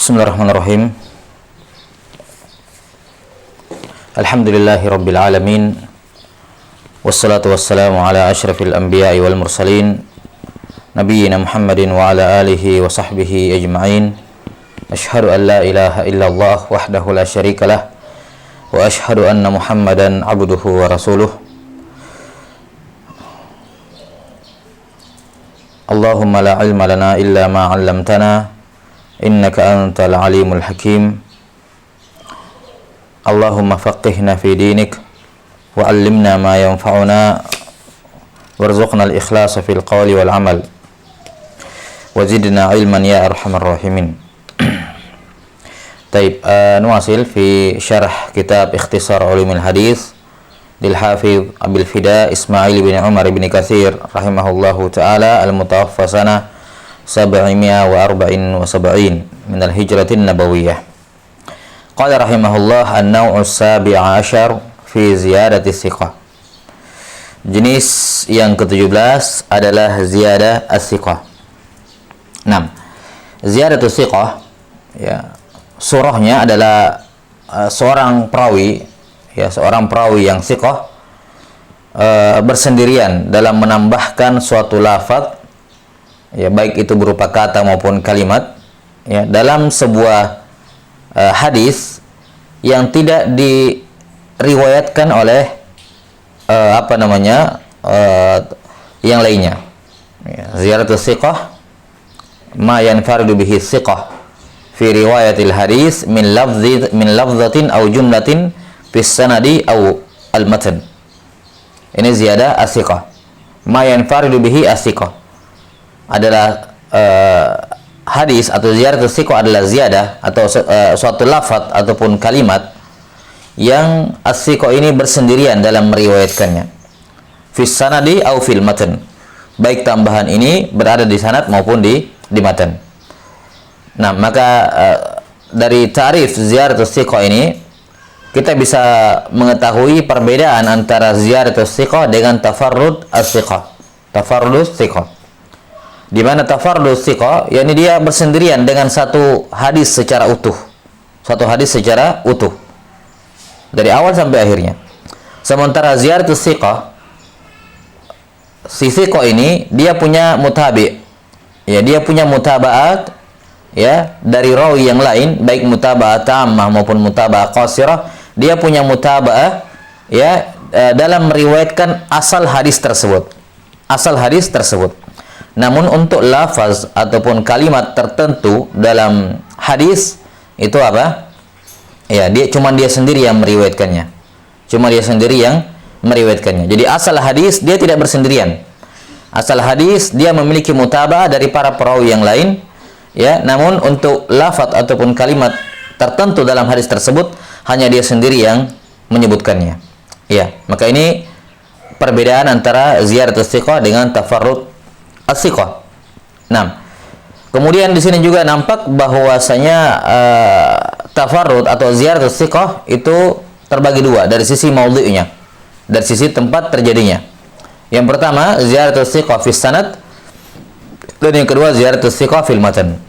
Bismillahirrahmanirrahim. Alhamdulillahi rabbil alamin. Wassalatu wassalamu ala asyrafil anbiya'i wal mursalin nabiyyina Muhammadin wa ala alihi wa sahbihi ajma'in. Ashhadu an la ilaha illallah wahdahu la syarikalah wa ashhadu anna Muhammadan abduhu wa rasuluh. Allahumma la ilma lana illa ma 'allamtana innaka antal alimul hakim. Allahumma faqihna fi dinik wa 'allimna ma yanfa'una warzuqna al-ikhlasa fil qawli wal 'amal wa zidna ilman ya arhamar rahimin. Taib, nuwasil fi syarah kitab Ikhtisar Ulumul Hadis lil Hafidz Abil Fida Ismail bin Umar bin Katsir rahimahullahu taala al-mutawaffa sanah 774 min al-hijratin nabawiyah. Qala rahimahullah an-naw'u as-sabi' ashar fi ziyadati thiqah. Jenis yang ke-17 adalah ziyadah as-thiqah. 6. Ziyadatu thiqah, ya, surahnya adalah seorang perawi yang thiqah bersendirian dalam menambahkan suatu lafaz, ya, baik itu berupa kata maupun kalimat, ya, dalam sebuah hadis yang tidak diriwayatkan oleh yang lainnya. Ya, ziyaratus thiqah ma yanfaridu bihi thiqah fi riwayatil hadis min lafzatin aw jumlatin fis sanadi aw al matan. Ini ziyadah as-thiqah. Ma yanfaridu bihi as-thiqah adalah hadis atau ziyaratus thiqah adalah ziyadah atau suatu lafaz ataupun kalimat yang as-thiqah ini bersendirian dalam meriwayatkannya. Fis sanadi au fil matan. Baik tambahan ini berada di sanad maupun di matan. Nah, maka dari ta'rif ziyaratus thiqah ini kita bisa mengetahui perbedaan antara ziyaratus thiqah dengan tafarrud as-thiqah. Tafarrudus thiqah, di mana tafarrudus thiqah yakni dia bersendirian dengan satu hadis secara utuh. Satu hadis secara utuh dari awal sampai akhirnya. Sementara ziyaratus thiqah, si thiqah ini dia punya mutabi', ya, dia punya mutaba'at, ya, dari rawi yang lain, baik mutaba'ah tammah maupun mutaba'ah qasirah. Dia punya mutaba'ah, ya, dalam meriwayatkan asal hadis tersebut. Asal hadis tersebut. Namun untuk lafaz ataupun kalimat tertentu dalam hadis itu apa? Ya, dia sendiri yang meriwayatkannya. Cuma dia sendiri yang meriwayatkannya. Jadi asal hadis dia tidak bersendirian. Asal hadis dia memiliki mutaba'ah dari para perawi yang lain, ya, namun untuk lafaz ataupun kalimat tertentu dalam hadis tersebut hanya dia sendiri yang menyebutkannya. Ya, maka ini perbedaan antara ziyaratus thiqah dengan tafarrud as-thiqah. Nah, kemudian di sini juga nampak bahwasanya tafarrud atau ziyaratus thiqah itu terbagi dua dari sisi maudhi'nya, dari sisi tempat terjadinya. Yang pertama ziyaratus thiqah fis sanad, dan yang kedua ziyaratus thiqah fil matan.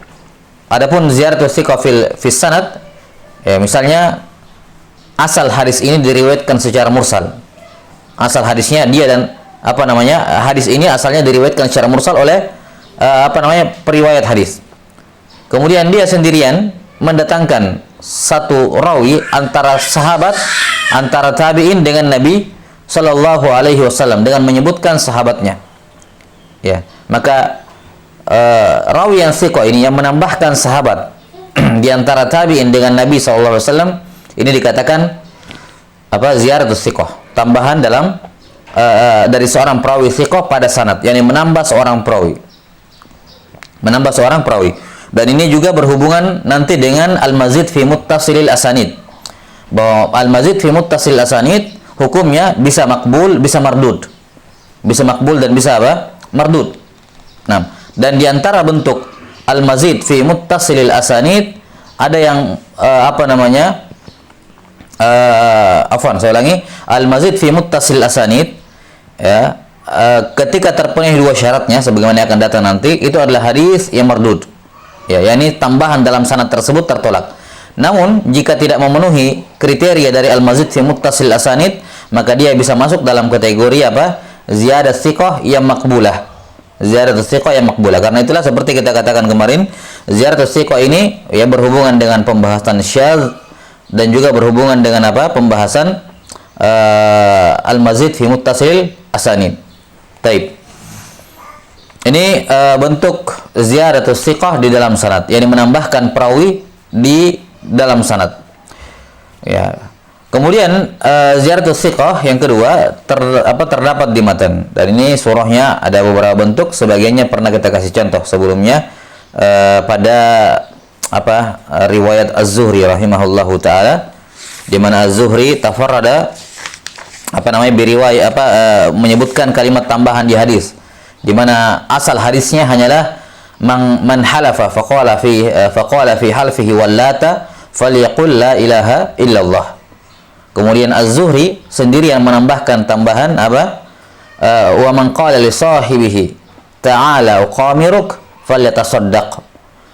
Adapun ziyaratus thiqah fis sanad, ya, misalnya asal hadis ini diriwayatkan secara mursal. Asal hadisnya dia dan hadis ini asalnya diriwayatkan secara mursal oleh periwayat hadis. Kemudian dia sendirian mendatangkan satu rawi antara sahabat, antara tabi'in dengan Nabi sallallahu alaihi wasallam dengan menyebutkan sahabatnya. Ya, maka rawi yang thiqah ini yang menambahkan sahabat di antara tabi'in dengan Nabi sallallahu alaihi wasallam ini dikatakan ziyaratus thiqah, tambahan dalam dari seorang perawi thiqah pada sanad, yakni menambah seorang perawi. Dan ini juga berhubungan nanti dengan al-mazid fi muttasilil asanid. Bahwa al-mazid fi muttasilil asanid hukumnya bisa makbul, bisa mardud. Bisa makbul dan bisa mardud. Nah, dan di antara bentuk al-mazid fi muttasilil asanid ada yang al-mazid fi muttasil asanid, ya, ketika terpenuhi dua syaratnya sebagaimana akan datang nanti, itu adalah hadis yang mardud. Ya, yakni tambahan dalam sanad tersebut tertolak. Namun jika tidak memenuhi kriteria dari al-mazid fi muttasil asanid, maka dia bisa masuk dalam kategori apa? Ziyadah thiqah yang makbulah. Ziyadah thiqah yang makbulah. Karena itulah seperti kita katakan kemarin, ziyadah thiqah ini ya berhubungan dengan pembahasan syadz dan juga berhubungan dengan apa? Pembahasan al-mazid fi muttasil asanid. Taib. Ini bentuk ziyadah thiqah di dalam sanad, yakni menambahkan perawi di dalam sanad. Ya. Kemudian ziyadah thiqah yang kedua terdapat di matan. Dan ini surahnya ada beberapa bentuk, sebagiannya pernah kita kasih contoh sebelumnya pada riwayat Az-Zuhri rahimahullahu taala, di mana Az-Zuhri tafarrada biriwayat menyebutkan kalimat tambahan di hadis, di mana asal hadisnya hanyalah man halafa faqala fi halfihi wallata falyaqul la ilaha illallah. Kemudian Az-Zuhri sendiri yang menambahkan tambahan wa man qala li sahibihi ta'ala uqamiruk falyatasaddaq.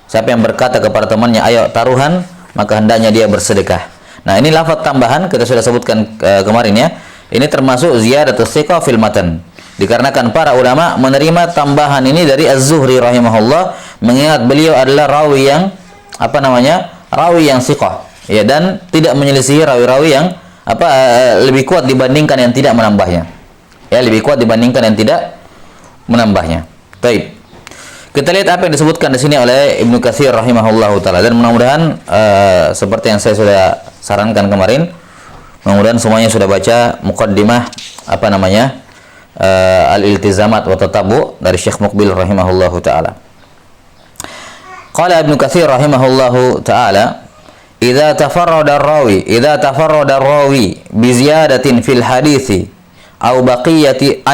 Siapa yang berkata kepada temannya ayo taruhan, maka hendaknya dia bersedekah. Nah, ini lafaz tambahan kita sudah sebutkan kemarin ya. Ini termasuk ziyadatus thiqah fil matan. Dikarenakan para ulama menerima tambahan ini dari Az-Zuhri rahimahullah, mengingat beliau adalah rawi yang rawi yang thiqah, ya, dan tidak menyelisihi rawi-rawi yang lebih kuat dibandingkan yang tidak menambahnya. Ya, lebih kuat dibandingkan yang tidak menambahnya. Baik. Kita lihat apa yang disebutkan di sini oleh Ibnu Katsir rahimahullahu taala, dan mudah-mudahan seperti yang saya sudah sarankan kemarin, mudah-mudahan semuanya sudah baca muqaddimah al-iltizamat wa tatabu dari Syekh Muqbil rahimahullahu taala. Qala Ibnu Katsir rahimahullahu taala, idza tafarrada ar-rawi bi ziyadatin fil hadithi aw baqiyati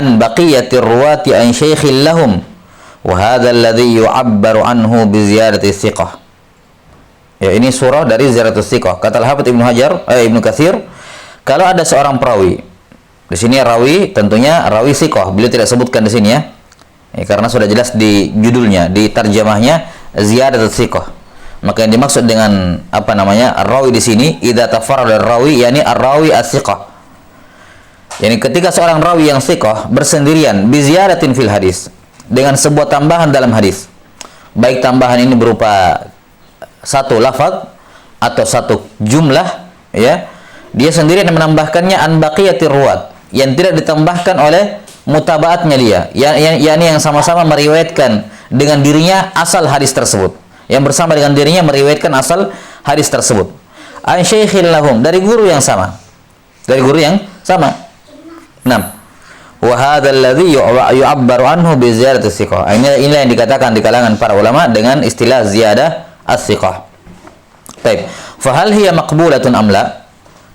ruwati an syaikhin lahum wa hadha alladhi yu'abbaru anhu bi ziyadati thiqah. Ya, ini surah dari ziyadatus thiqah. Kata Al-Hafidz Ibnu Katsir, kalau ada seorang perawi, di sini rawi tentunya rawi thiqah, beliau tidak sebutkan di sini ya. Karena sudah jelas di judulnya, di tarjamahnya ziyadatus thiqah. Maka yang dimaksud dengan ar-rawi di sini idza tafarrada ar-rawi, yakni ar-rawi as-thiqah. Yani ketika seorang rawi yang thiqah bersendirian bi ziyadatin fil hadis, dengan sebuah tambahan dalam hadis. Baik tambahan ini berupa satu lafaz atau satu jumlah, ya. Dia sendirian menambahkannya an baqiyatir ruwat, yang tidak ditambahkan oleh mutabaatnya dia, yakni yang sama-sama meriwayatkan dengan dirinya asal hadis tersebut. Yang bersama dengan dirinya meriwayatkan asal hadis tersebut. An syaikhil lahum, dari guru yang sama. Dari guru yang sama. 6. Wa hadzal ladzi yu'abbaru anhu bi ziyadatis thiqah. Inilah yang dikatakan di kalangan para ulama dengan istilah ziyadah as-thiqah. Baik. Fa hal hiya maqbulatun am la?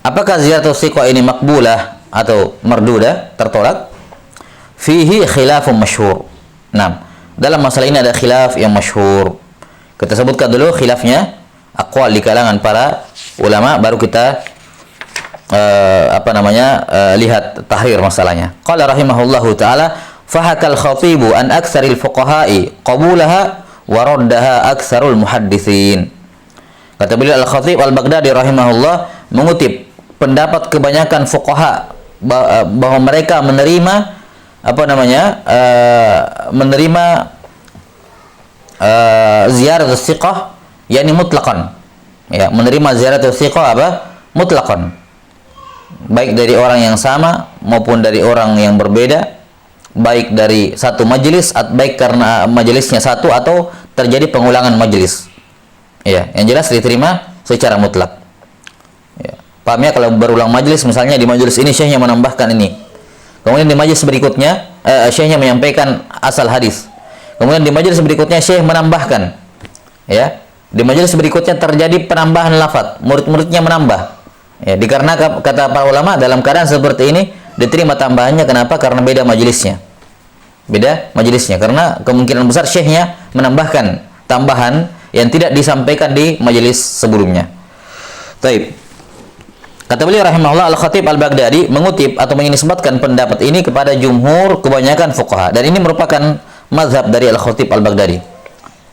Apakah ziyadatus thiqah ini maqbulah atau mardudah, tertolak? Fihi khilafun masyhur. 6. Dalam masalah ini ada khilaf yang masyhur. Kita sebutkan dulu khilafnya, aqwal di kalangan para ulama, baru kita lihat tahrir masalahnya. Qala rahimahullahu taala, fahakal khatibu an aktsaril fuqaha'i qabulaha wa raddaha aktsarul muhadditsin. Kata beliau Al-Khatib Al-Baghdadi rahimahullah mengutip pendapat kebanyakan fuqaha bahwa mereka menerima ziyarat thiqah, yakni mutlaqan. Ya, menerima ziyarat thiqah mutlaqan. Baik dari orang yang sama maupun dari orang yang berbeda, baik dari satu majelis, baik karena majelisnya satu atau terjadi pengulangan majelis. Ya, yang jelas diterima secara mutlak. Ya. Paham ya, kalau berulang majelis, misalnya di majelis ini syekhnya menambahkan ini. Kemudian di majelis berikutnya syekhnya menyampaikan asal hadis. Kemudian di majelis berikutnya syekh menambahkan, ya. Di majelis berikutnya terjadi penambahan lafaz, murid-muridnya menambah. Ya, dikarenakan kata para ulama dalam keadaan seperti ini diterima tambahannya. Kenapa? Karena beda majelisnya. Beda majelisnya karena kemungkinan besar syekhnya menambahkan tambahan yang tidak disampaikan di majelis sebelumnya. Taib. Kata beliau rahimahullah, Al-Khatib Al-Baghdadi mengutip atau menisbatkan pendapat ini kepada jumhur kebanyakan fuqaha, dan ini merupakan mazhab dari Al-Khatib Al-Baghdadi.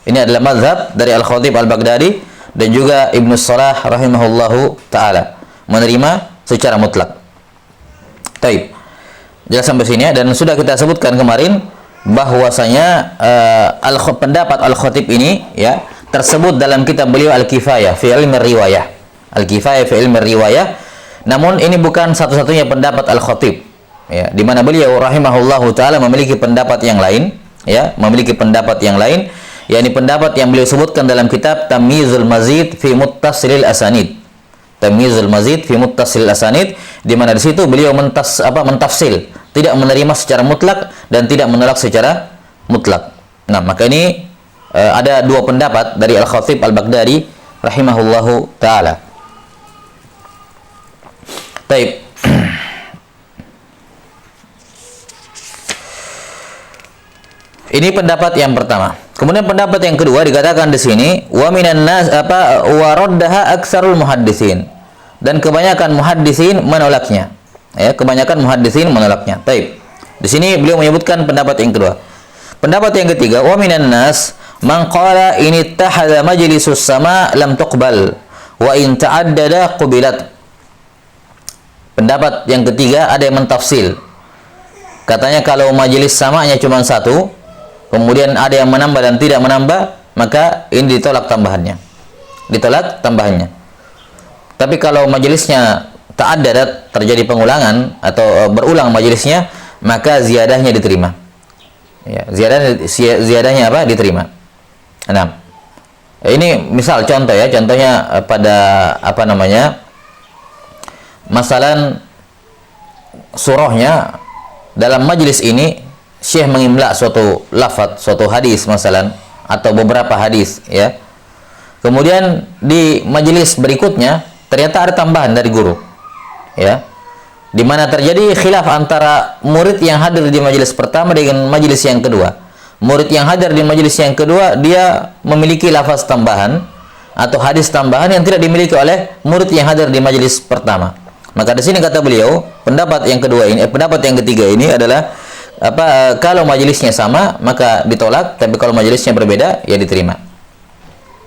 Ini adalah mazhab dari Al-Khatib Al-Baghdadi dan juga Ibnu Salah rahimahullahu taala, menerima secara mutlak. Taib. Jelas sampai sini ya, dan sudah kita sebutkan kemarin bahwasanya pendapat Al-Khatib ini ya tersebut dalam kitab beliau Al-Kifayah fi Ilmi Riwayah. Al-Kifayah fi Ilmi Riwayah. Namun ini bukan satu-satunya pendapat Al-Khatib. Ya, di mana beliau rahimahullahu taala memiliki pendapat yang lain, ya, memiliki pendapat yang lain, yakni pendapat yang beliau sebutkan dalam kitab Tamyizul Mazid fi Muttasilil Asanid. Tamyizul Mazid fi Muttasilil Asanid, di mana di situ beliau mentafsil, tidak menerima secara mutlak dan tidak menolak secara mutlak. Nah, maka ini ada dua pendapat dari Al-Khatib Al-Baghdadi rahimahullahu taala. Baik. Ini pendapat yang pertama. Kemudian pendapat yang kedua dikatakan di sini wa minan nas wa raddaha aktsarul muhaddisin. Dan kebanyakan muhaddisin menolaknya. Ya, kebanyakan muhaddisin menolaknya. Baik. Di sini beliau menyebutkan pendapat yang kedua. Pendapat yang ketiga, wa minan nas man qala in ittahada majlisus sama lam tuqbal wa in ta'addada qubilat. Pendapat yang ketiga ada yang mentafsil. Katanya kalau majelis samanya cuma satu, kemudian ada yang menambah dan tidak menambah, maka ini ditolak tambahannya. Ditolak tambahannya. Tapi kalau majelisnya ta'addadat, terjadi pengulangan atau berulang majelisnya, maka ziyadahnya diterima. Ya, ziyadahnya apa? Diterima. Nah, ini misal contoh ya, contohnya pada apa namanya? Masalan surahnya dalam majelis ini Syekh mengimla suatu lafaz, suatu hadis masalan, atau beberapa hadis ya. Kemudian di majelis berikutnya ternyata ada tambahan dari guru. Ya. Di mana terjadi khilaf antara murid yang hadir di majelis pertama dengan majelis yang kedua. Murid yang hadir di majelis yang kedua dia memiliki lafaz tambahan atau hadis tambahan yang tidak dimiliki oleh murid yang hadir di majelis pertama. Maka di sini kata beliau, pendapat yang kedua ini, pendapat yang ketiga ini adalah kalau majelisnya sama maka ditolak, tapi kalau majelisnya berbeda ya diterima.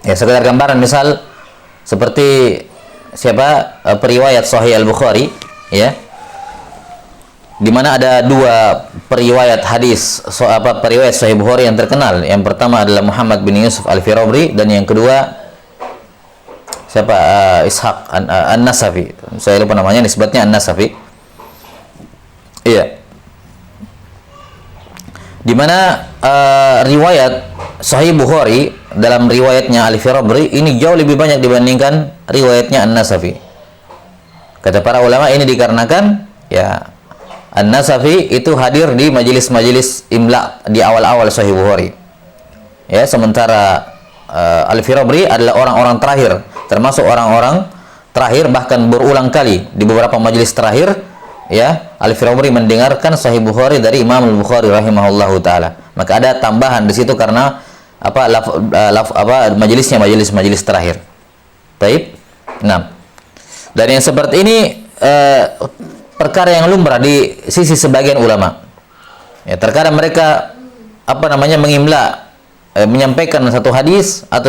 Ya, sekedar gambaran misal seperti periwayat Sahih Al-Bukhari ya, di mana ada dua periwayat hadis periwayat Sahih Bukhari yang terkenal. Yang pertama adalah Muhammad bin Yusuf Al-Firabri dan yang kedua Ishaq An-Nasafi. Saya lupa namanya, nisbatnya An-Nasafi. Iya. Di mana riwayat Sahih Bukhari dalam riwayatnya Al-Firabri ini jauh lebih banyak dibandingkan riwayatnya An-Nasafi. Kata para ulama ini dikarenakan ya An-Nasafi itu hadir di majelis-majelis imla di awal-awal Sahih Bukhari. Ya, sementara Al-Firabri adalah orang-orang terakhir, termasuk orang-orang terakhir, bahkan berulang kali di beberapa majelis terakhir ya, Al-Firabri mendengarkan Sahih Bukhari dari Imam Al-Bukhari rahimahullahu taala. Maka ada tambahan di situ karena majelisnya majelis terakhir. Baik. Nah, dan yang seperti ini perkara yang lumrah di sisi sebagian ulama. Ya, terkadang mereka mengimla, menyampaikan satu hadis atau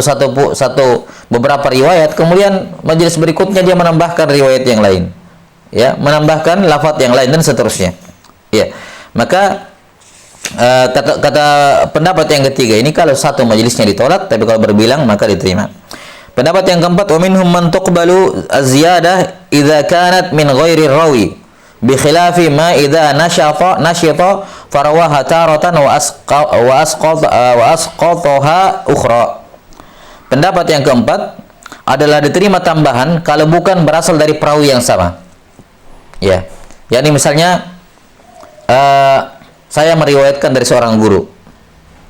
satu beberapa riwayat, kemudian majelis berikutnya dia menambahkan riwayat yang lain. Ya, menambahkan lafaz yang lain dan seterusnya. Ya. Maka kata pendapat yang ketiga ini kalau satu majelisnya ditolak, tapi kalau berbilang maka diterima. Pendapat yang keempat, wa minhum man tuqbalu az-ziyadah idza kanat min ghairi rawi bi khilafi ma idza nashata farawaha taratan wa asqataha ukhra. Pendapat yang keempat adalah diterima tambahan kalau bukan berasal dari perawi yang sama. Ya, yakni misalnya saya meriwayatkan dari seorang guru,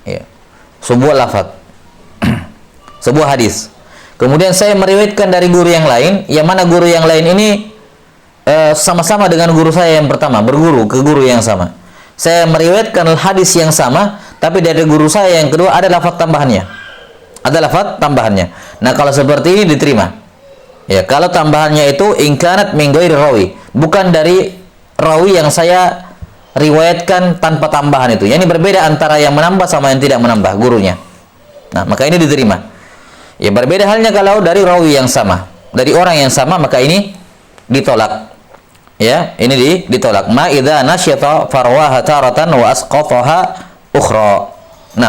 ya, sebuah lafaz, sebuah hadis. Kemudian saya meriwayatkan dari guru yang lain, yang mana guru yang lain ini sama-sama dengan guru saya yang pertama, berguru ke guru yang sama. Saya meriwayatkan hadis yang sama, tapi dari guru saya yang kedua ada lafaz tambahannya. Ada lafaz tambahannya. Nah, kalau seperti ini diterima. Ya, kalau tambahannya itu ingkanat min ghairi rawi, bukan dari rawi yang saya riwayatkan tanpa tambahan itu. Yani berbeda antara yang menambah sama yang tidak menambah gurunya. Nah, maka ini diterima. Ya, berbeda halnya kalau dari rawi yang sama, dari orang yang sama, maka ini ditolak. Ya, ini ditolak. Ma idza nasyata farwaha taratan wa asqataha ukhra. 6.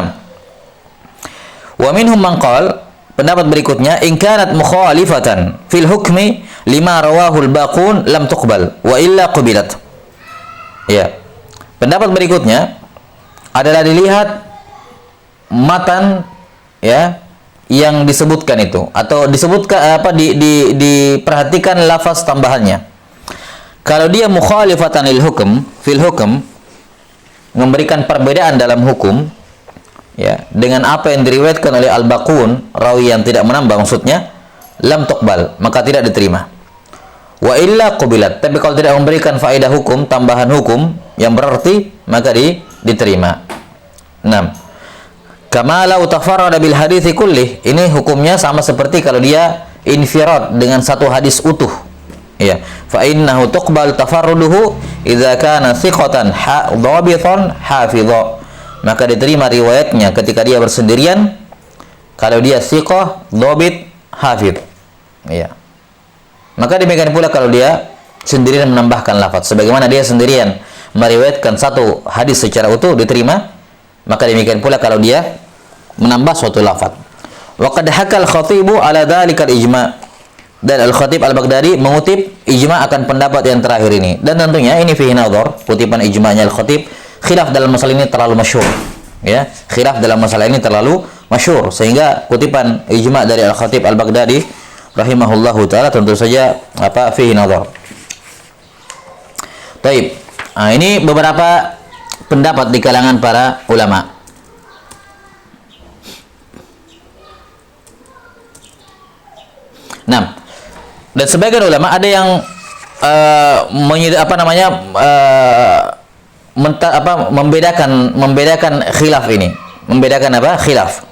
Wa minhum man qala, pendapat berikutnya, in kanat mukhalifatan fil hukmi lima rawahu al-baqun lam tuqbal wa illa qubilat. Ya. Pendapat berikutnya adalah dilihat matan, ya, yang disebutkan itu, atau disebutkan diperhatikan lafaz tambahannya. Kalau dia mukhalifatan lil hukm fil hukm, memberikan perbedaan dalam hukum, ya, dengan apa yang diriwayatkan oleh al-baqun, rawi yang tidak menambah maksudnya, lam tuqbal, maka tidak diterima. Wa illa qubilat, tapi kalau tidak memberikan faedah hukum, tambahan hukum yang berarti, maka diterima. 6. Kama lau tafarrada bil hadithi kullih, ini hukumnya sama seperti kalau dia infirad dengan satu hadis utuh. Ya, fa innahu tuqbal tafarruduhu idza kana thiqatan dhabitan hafidha. Maka diterima riwayatnya ketika dia bersendirian kalau dia thiqah, dhabit, hafidh. Ya. Maka demikian pula kalau dia sendirian menambahkan lafaz, sebagaimana dia sendirian meriwayatkan satu hadis secara utuh diterima, maka demikian pula kalau dia menambah suatu lafaz. Wa qad hakal khatibu ala dzalikal ijma', dan Al-Khatib Al-Baghdadi mengutip ijma' akan pendapat yang terakhir ini, dan tentunya ini fihi nadhar, kutipan ijma'nya Al-Khatib, khilaf dalam masalah ini terlalu masyhur, ya, khilaf dalam masalah ini terlalu masyhur, sehingga kutipan ijma' dari Al-Khatib Al-Baghdadi rahimahullahu taala tentu saja fihi nadhar. Baik. Nah, ini beberapa pendapat di kalangan para ulama. Nah, dan sebagian ulama ada yang membedakan khilaf ini, membedakan khilaf.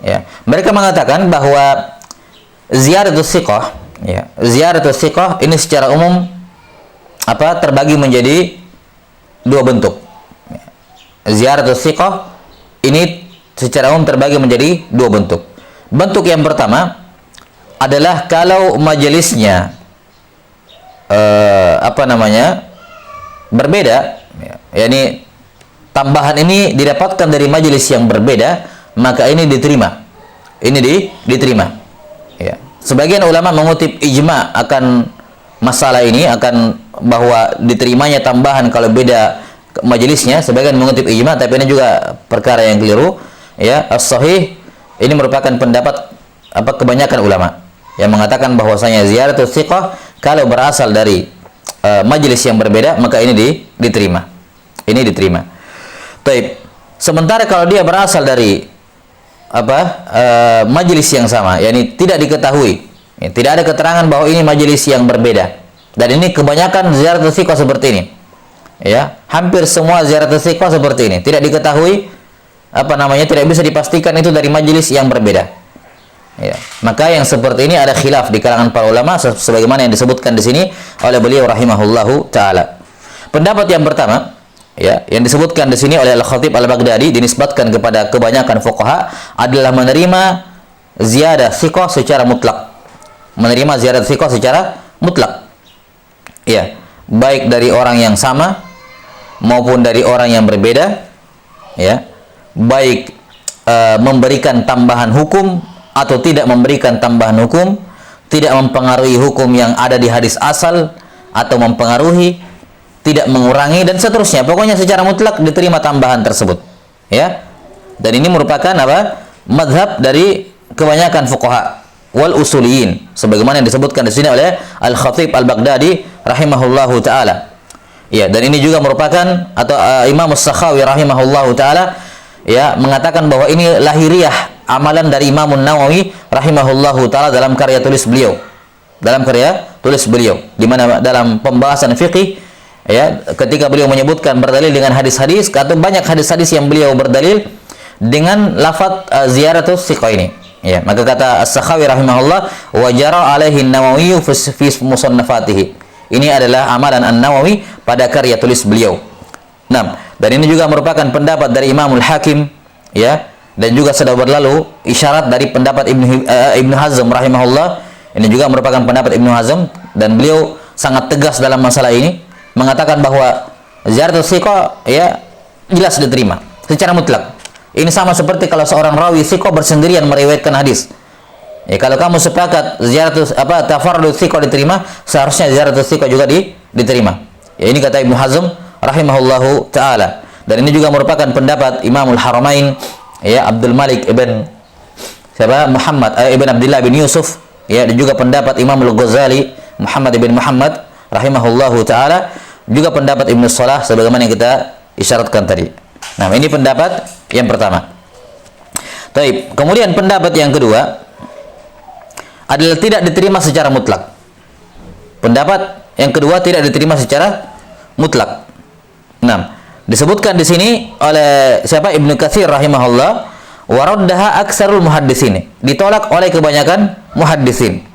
Ya, mereka mengatakan bahwa ziyaratus thiqah, ya, ziyaratus thiqah ini secara umum terbagi menjadi dua bentuk. Ziyaratus thiqah ini secara umum terbagi menjadi dua bentuk. Bentuk yang pertama adalah kalau majelisnya berbeda, yakni tambahan ini didapatkan dari majelis yang berbeda, maka ini diterima. Ini diterima. Ya. Sebagian ulama mengutip ijma' akan masalah ini, akan bahwa diterimanya tambahan kalau beda majelisnya. Sebagian mengutip ijma', tapi ini juga perkara yang keliru. Ya, as-sahih ini merupakan pendapat kebanyakan ulama yang mengatakan bahwasanya ziyaratus thiqah kalau berasal dari majelis yang berbeda, maka ini diterima. Ini diterima. Taib. Sementara kalau dia berasal dari majelis yang sama, yakni tidak diketahui, ya, tidak ada keterangan bahwa ini majelis yang berbeda. Dan ini kebanyakan ziyaratus thiqah seperti ini. Ya, hampir semua ziyaratus thiqah seperti ini. Tidak diketahui tidak bisa dipastikan itu dari majelis yang berbeda. Ya, maka yang seperti ini ada khilaf di kalangan para ulama sebagaimana yang disebutkan di sini oleh beliau rahimahullahu taala. Pendapat yang pertama, ya, yang disebutkan di sini oleh Al-Khatib Al-Baghdadi dinisbatkan kepada kebanyakan fuqaha adalah menerima ziyadah thiqah secara mutlak. Menerima ziyadah thiqah secara mutlak. Ya, baik dari orang yang sama maupun dari orang yang berbeda, ya. Baik memberikan tambahan hukum atau tidak memberikan tambahan hukum, tidak mempengaruhi hukum yang ada di hadis asal atau mempengaruhi, tidak mengurangi, dan seterusnya. Pokoknya secara mutlak diterima tambahan tersebut, ya. Dan ini merupakan madhab dari kebanyakan fuqaha wal usuliyin, sebagaimana yang disebutkan di sini oleh Al-Khatib Al-Baghdadi rahimahullahu taala. Ya, dan ini juga merupakan Imam As-Sakhawi rahimahullahu taala, ya, mengatakan bahwa ini lahiriah amalan dari Imam Nawawi rahimahullahu taala dalam karya tulis beliau. Di mana dalam pembahasan fikih, ya, ketika beliau menyebutkan berdalil dengan hadis-hadis, atau banyak hadis-hadis yang beliau berdalil dengan lafaz ziyaratus thiqah ini. Ya, maka kata As-Sakhawi rahimahullah, wa jara alaihi an-Nawawi fi musannafatihi. Ini adalah amalan An-Nawawi pada karya tulis beliau. Nah, dan ini juga merupakan pendapat dari Imamul Hakim, ya, dan juga sudah berlalu isyarat dari pendapat Ibnu Hazm rahimahullah. Ini juga merupakan pendapat Ibnu Hazm dan beliau sangat tegas dalam masalah ini, mengatakan bahwa ziyaratul thiqah ya jelas diterima secara mutlak. Ini sama seperti kalau seorang rawi thiqah bersendirian meriwayatkan hadis. Ya, kalau kamu sepakat ziyaratul tafarrudut thiqah diterima, seharusnya ziyaratul thiqah juga diterima. Ya, ini kata Ibnu Hazm rahimahullahu taala. Dan ini juga merupakan pendapat Imamul Haramain ya Abdul Malik ibn Muhammad ibn Abdullah bin Yusuf ya, dan juga pendapat Imamul Ghazali Muhammad ibn Muhammad rahimahullahu taala, juga pendapat Ibnu Shalah sebagaimana yang kita isyaratkan tadi. Nah, ini pendapat yang pertama. Baik, kemudian pendapat yang kedua adalah tidak diterima secara mutlak. Pendapat yang kedua tidak diterima secara mutlak. Nah, disebutkan di sini oleh siapa? Ibnu Katsir rahimahullah, wa raddaha aktsarul muhaddisin. Ditolak oleh kebanyakan muhaddisin.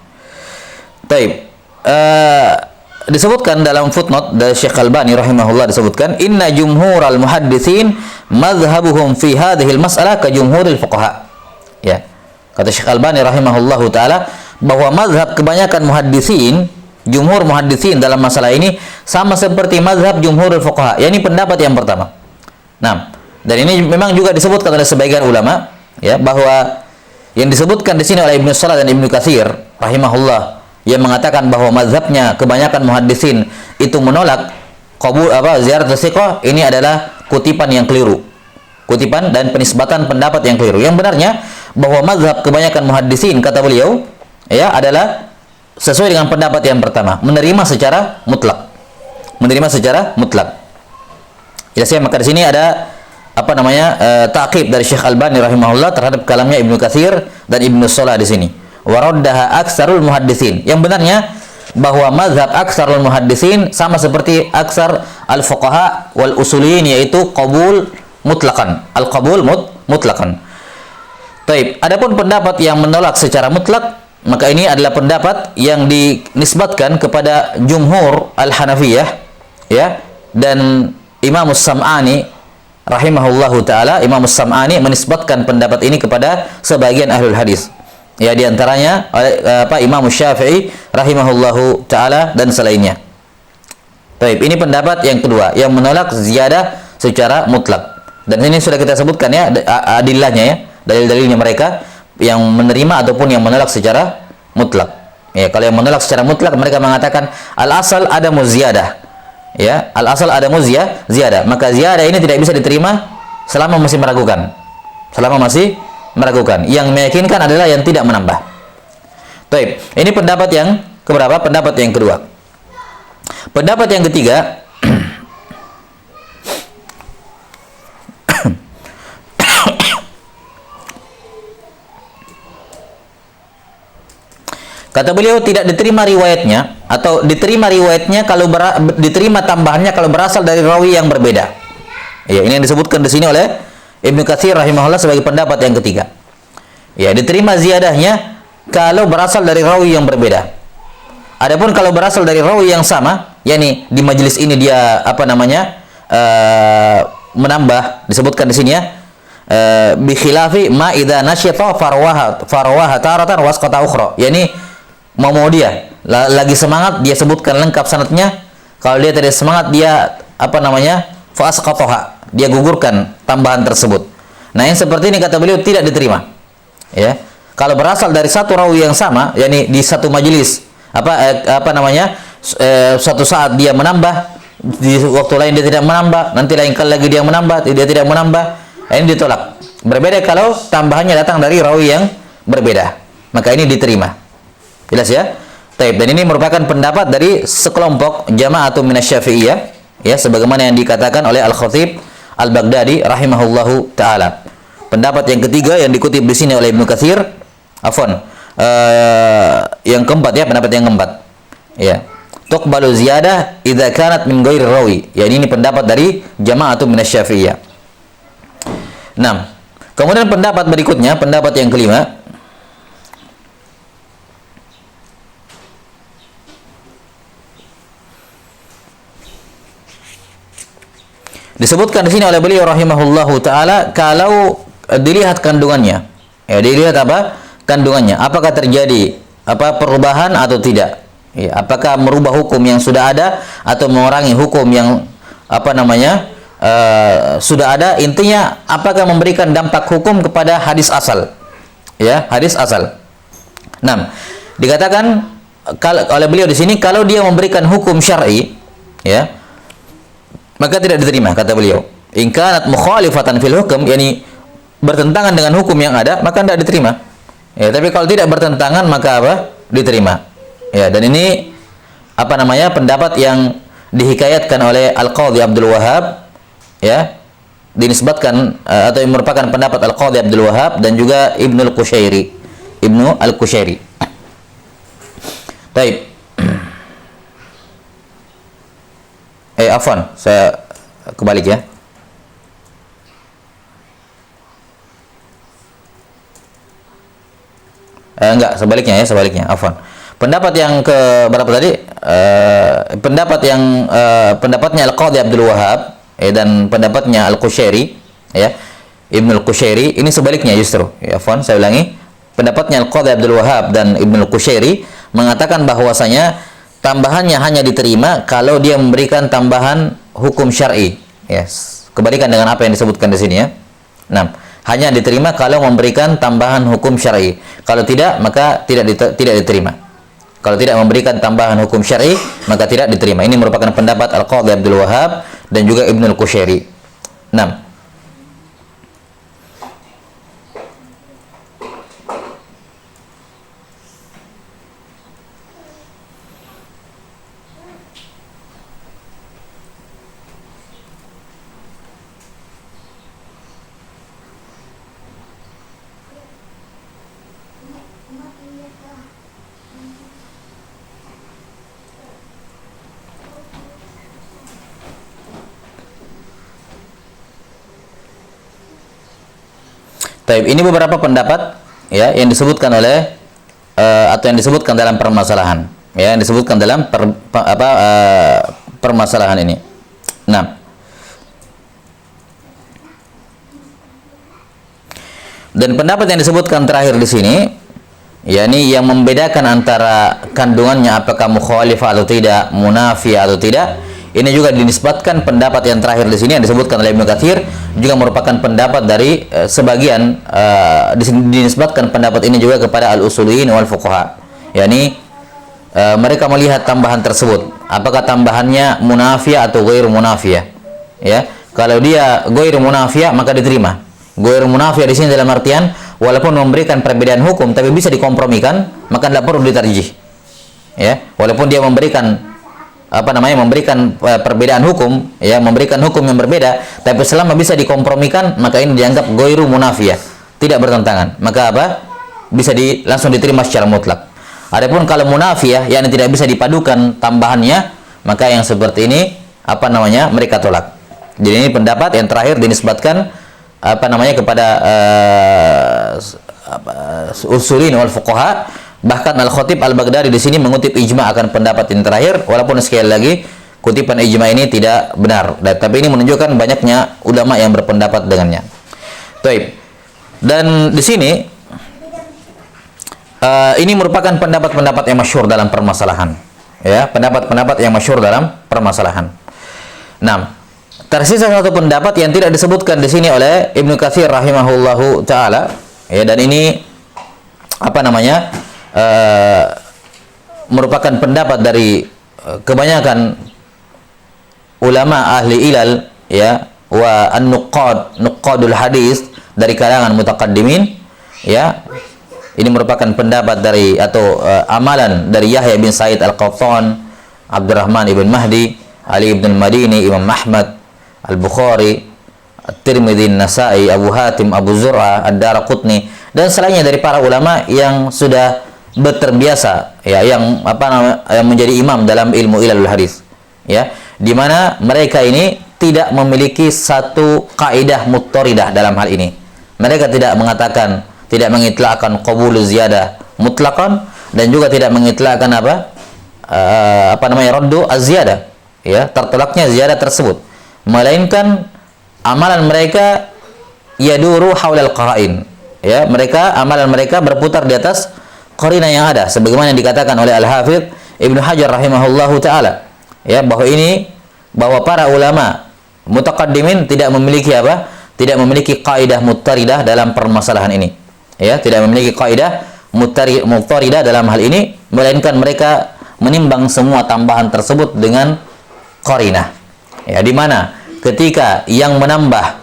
Baik. Disebutkan dalam footnote dari Syekh Albani rahimahullah, disebutkan inna jumhural muhaddisin madhhabuhum fi hadhil mas'alah ka jumhuril fuqaha. Ya. Kata Syekh Albani rahimahullahu taala bahwa mazhab kebanyakan muhaddisin, jumhur muhaddisin dalam masalah ini sama seperti mazhab jumhurul fuqaha. Ya, ini pendapat yang pertama. Nah, dan ini memang juga disebutkan oleh sebagian ulama ya, bahwa yang disebutkan di sini oleh Ibnu Shalah dan Ibnu Katsir rahimahullah yang mengatakan bahwa mazhabnya kebanyakan muhaddisin itu menolak qabul ziyaratul thiqah, ini adalah kutipan yang keliru. Kutipan dan penisbatan pendapat yang keliru. Yang benarnya bahwa mazhab kebanyakan muhaddisin, kata beliau, ya, adalah sesuai dengan pendapat yang pertama, menerima secara mutlak. Menerima secara mutlak. Jelas ya, maka di sini ada ta'qib dari Syekh Albani rahimahullah terhadap kalamnya Ibnu Katsir dan Ibnu Shalah di sini. Waraddaha aktsarul muhaddisin. Yang benarnya bahwa mazhab aktsarul muhaddisin sama seperti aksar al-fuqaha wal usuliyin, yaitu qabul mutlaqan. Al-qabul mutlaqan. Baik, adapun pendapat yang menolak secara mutlak, maka ini adalah pendapat yang dinisbatkan kepada jumhur al-Hanafiyah ya, dan Imam As-Sam'ani rahimahullahu taala. Imam As-Sam'ani menisbatkan pendapat ini kepada sebagian ahlul hadis. Ya, di antaranya Imam Syafi'i rahimahullahu taala dan selainnya. Baik, ini pendapat yang kedua yang menolak ziyadah secara mutlak. Dan ini sudah kita sebutkan ya adillahnya ya, dalil-dalilnya mereka yang menerima ataupun yang menolak secara mutlak. Ya, kalau yang menolak secara mutlak mereka mengatakan al-asal adamu ziyadah. Ya, al-asal adamu ziyadah. Maka ziyadah ini tidak bisa diterima selama masih meragukan. Selama masih meragukan. Yang meyakinkan adalah yang tidak menambah. Baik, ini pendapat yang keberapa? Pendapat yang kedua. Pendapat yang ketiga, kata beliau tidak diterima riwayatnya, atau diterima riwayatnya kalau diterima tambahannya kalau berasal dari rawi yang berbeda. Ya, ini yang disebutkan di sini oleh Ibnu Katsir rahimahullah sebagai pendapat yang ketiga. Ya, diterima ziyadahnya kalau berasal dari rawi yang berbeda. Adapun kalau berasal dari rawi yang sama, yakni di majelis ini dia menambah, disebutkan di sini ya, bi khilafi ma idza nasyata farwaha taratan wasqata ukhra. Yani mau dia lagi semangat dia sebutkan lengkap sanadnya, kalau dia tidak semangat dia fa asqataha, dia gugurkan tambahan tersebut. Nah, yang seperti ini kata beliau tidak diterima. Ya. Kalau berasal dari satu rawi yang sama, yakni di satu majelis, suatu saat dia menambah, di waktu lain dia tidak menambah, nanti lain kali lagi dia menambah, dia tidak menambah, ini ditolak. Berbeda kalau tambahannya datang dari rawi yang berbeda, maka ini diterima. Jelas ya? Taib. Dan ini merupakan pendapat dari sekelompok jama'atun minasy-Syafi'iyah, ya, sebagaimana yang dikatakan oleh Al-Khatib Al-Baghdadi rahimahullahu taala. Pendapat yang ketiga yang dikutip di sini oleh Ibnu Katsir, yang keempat ya, pendapat yang keempat. Ya. Tuqbalu ziyadah idza kanat min ghairi rawi. Ya, ini pendapat dari jama'atun minasy-Syafi'iyah. Nah, kemudian pendapat berikutnya, pendapat yang kelima, disebutkan di sini oleh beliau rahimahullahu taala, kalau dilihat kandungannya. Ya, dilihat apa? Kandungannya. Apakah terjadi perubahan atau tidak? Ya, apakah merubah hukum yang sudah ada atau mengurangi hukum yang sudah ada? Intinya apakah memberikan dampak hukum kepada hadis asal? Ya, hadis asal. 6. Dikatakan oleh beliau di sini, kalau dia memberikan hukum syar'i, ya, maka tidak diterima, kata beliau. In kanat mukhalifatan fil hukm, yakni bertentangan dengan hukum yang ada, maka tidak diterima. Ya, tapi kalau tidak bertentangan maka diterima. Ya, dan ini pendapat yang dihikayatkan oleh Al-Qadhi Abdul Wahhab, ya, dinisbatkan atau yang merupakan pendapat Al-Qadhi Abdul Wahhab dan juga Ibnu Al-Qushairi. Baik. Afwan, saya kebalik ya. Enggak, sebaliknya. Afwan. Pendapat yang ke berapa tadi? Pendapatnya Al-Qadhi Abdul Wahhab dan pendapatnya Al-Qushairi, ya. Ibnu Al-Qushairi ini sebaliknya justru. Ya, afwan, saya ulangi. Pendapatnya Al-Qadhi Abdul Wahhab dan Ibnu Al-Qushairi mengatakan bahwasanya tambahannya hanya diterima kalau dia memberikan tambahan hukum syar'i. Yes. Kebalikan dengan apa yang disebutkan di sini ya. 6. Hanya diterima kalau memberikan tambahan hukum syar'i. Kalau tidak, maka tidak diterima. Kalau tidak memberikan tambahan hukum syar'i, maka tidak diterima. Ini merupakan pendapat Al-Qadhi Abdul Wahhab dan juga Ibnu Al-Qushairi. 6. Taib, ini beberapa pendapat ya yang disebutkan oleh atau yang disebutkan dalam permasalahan, ya, yang disebutkan dalam permasalahan ini. Nah, dan pendapat yang disebutkan terakhir di sini, yakni yang membedakan antara kandungannya apakah mukhalifah atau tidak, munafiyah atau tidak, ini juga dinisbatkan pendapat yang terakhir di sini yang disebutkan oleh Ibnu Katsir, juga merupakan pendapat dari sebagian dinisbatkan pendapat ini juga kepada al-usuliyin wal fuqaha. Yakni mereka melihat tambahan tersebut, apakah tambahannya munafiyah atau ghairu munafiyah. Ya, kalau dia ghairu munafiyah maka diterima. Ghairu munafiyah di sini dalam artian walaupun memberikan perbedaan hukum tapi bisa dikompromikan, maka tidak perlu ditarjih. Ya, walaupun dia memberikan memberikan perbedaan hukum, ya, memberikan hukum yang berbeda, tapi selama bisa dikompromikan, maka ini dianggap ghairu munafiyah, tidak bertentangan. Maka bisa langsung diterima secara mutlak. Adapun kalau munafiyah, yang tidak bisa dipadukan tambahannya, maka yang seperti ini mereka tolak. Jadi ini pendapat yang terakhir dinisbatkan kepada usulin wal fuqaha. Bahkan Al-Khatib Al-Baghdadi di sini mengutip ijma akan pendapat yang terakhir, walaupun sekali lagi kutipan ijma ini tidak benar. Tapi ini menunjukkan banyaknya ulama yang berpendapat dengannya. Taib. Dan di sini ini merupakan pendapat-pendapat yang masyhur dalam permasalahan. Ya, pendapat-pendapat yang masyhur dalam permasalahan. Nah, tersisa satu pendapat yang tidak disebutkan di sini oleh Ibnu Katsir rahimahullahu taala, ya, dan ini merupakan pendapat dari kebanyakan ulama ahli ilal, ya, wa nuqadul hadis dari kalangan mutaqaddimin, ya. Ini merupakan pendapat dari atau amalan dari Yahya bin Sa'id Al-Qattan, Abdurrahman ibn Mahdi, Ali ibn Madini, Imam Ahmad, Al-Bukhari, At-Tirmidzi, An-Nasa'i, Abu Hatim, Abu Zur'ah, Ad-Daraqutni, dan selainnya dari para ulama yang sudah terbiasa, ya, yang menjadi imam dalam ilmu ilalul hadis, ya, di mana mereka ini tidak memiliki satu kaidah muttaridah dalam hal ini. Mereka tidak mengitlaqkan qabulu ziyadah mutlaqan, dan juga tidak mengitlaqkan raddu az-ziyadah, ya, tertolaknya ziyadah tersebut, melainkan amalan mereka yaduru haulal qara'in. Ya, amalan mereka berputar di atas qarinah yang ada, sebagaimana yang dikatakan oleh Al-Hafidz Ibnu Hajar rahimahullahu taala. Ya, bahwa para ulama mutaqaddimin tidak memiliki apa? Tidak memiliki kaidah muttaridah dalam permasalahan ini. Ya, tidak memiliki kaidah muttaridah dalam hal ini, melainkan mereka menimbang semua tambahan tersebut dengan qarinah. Ya, di mana ketika yang menambah,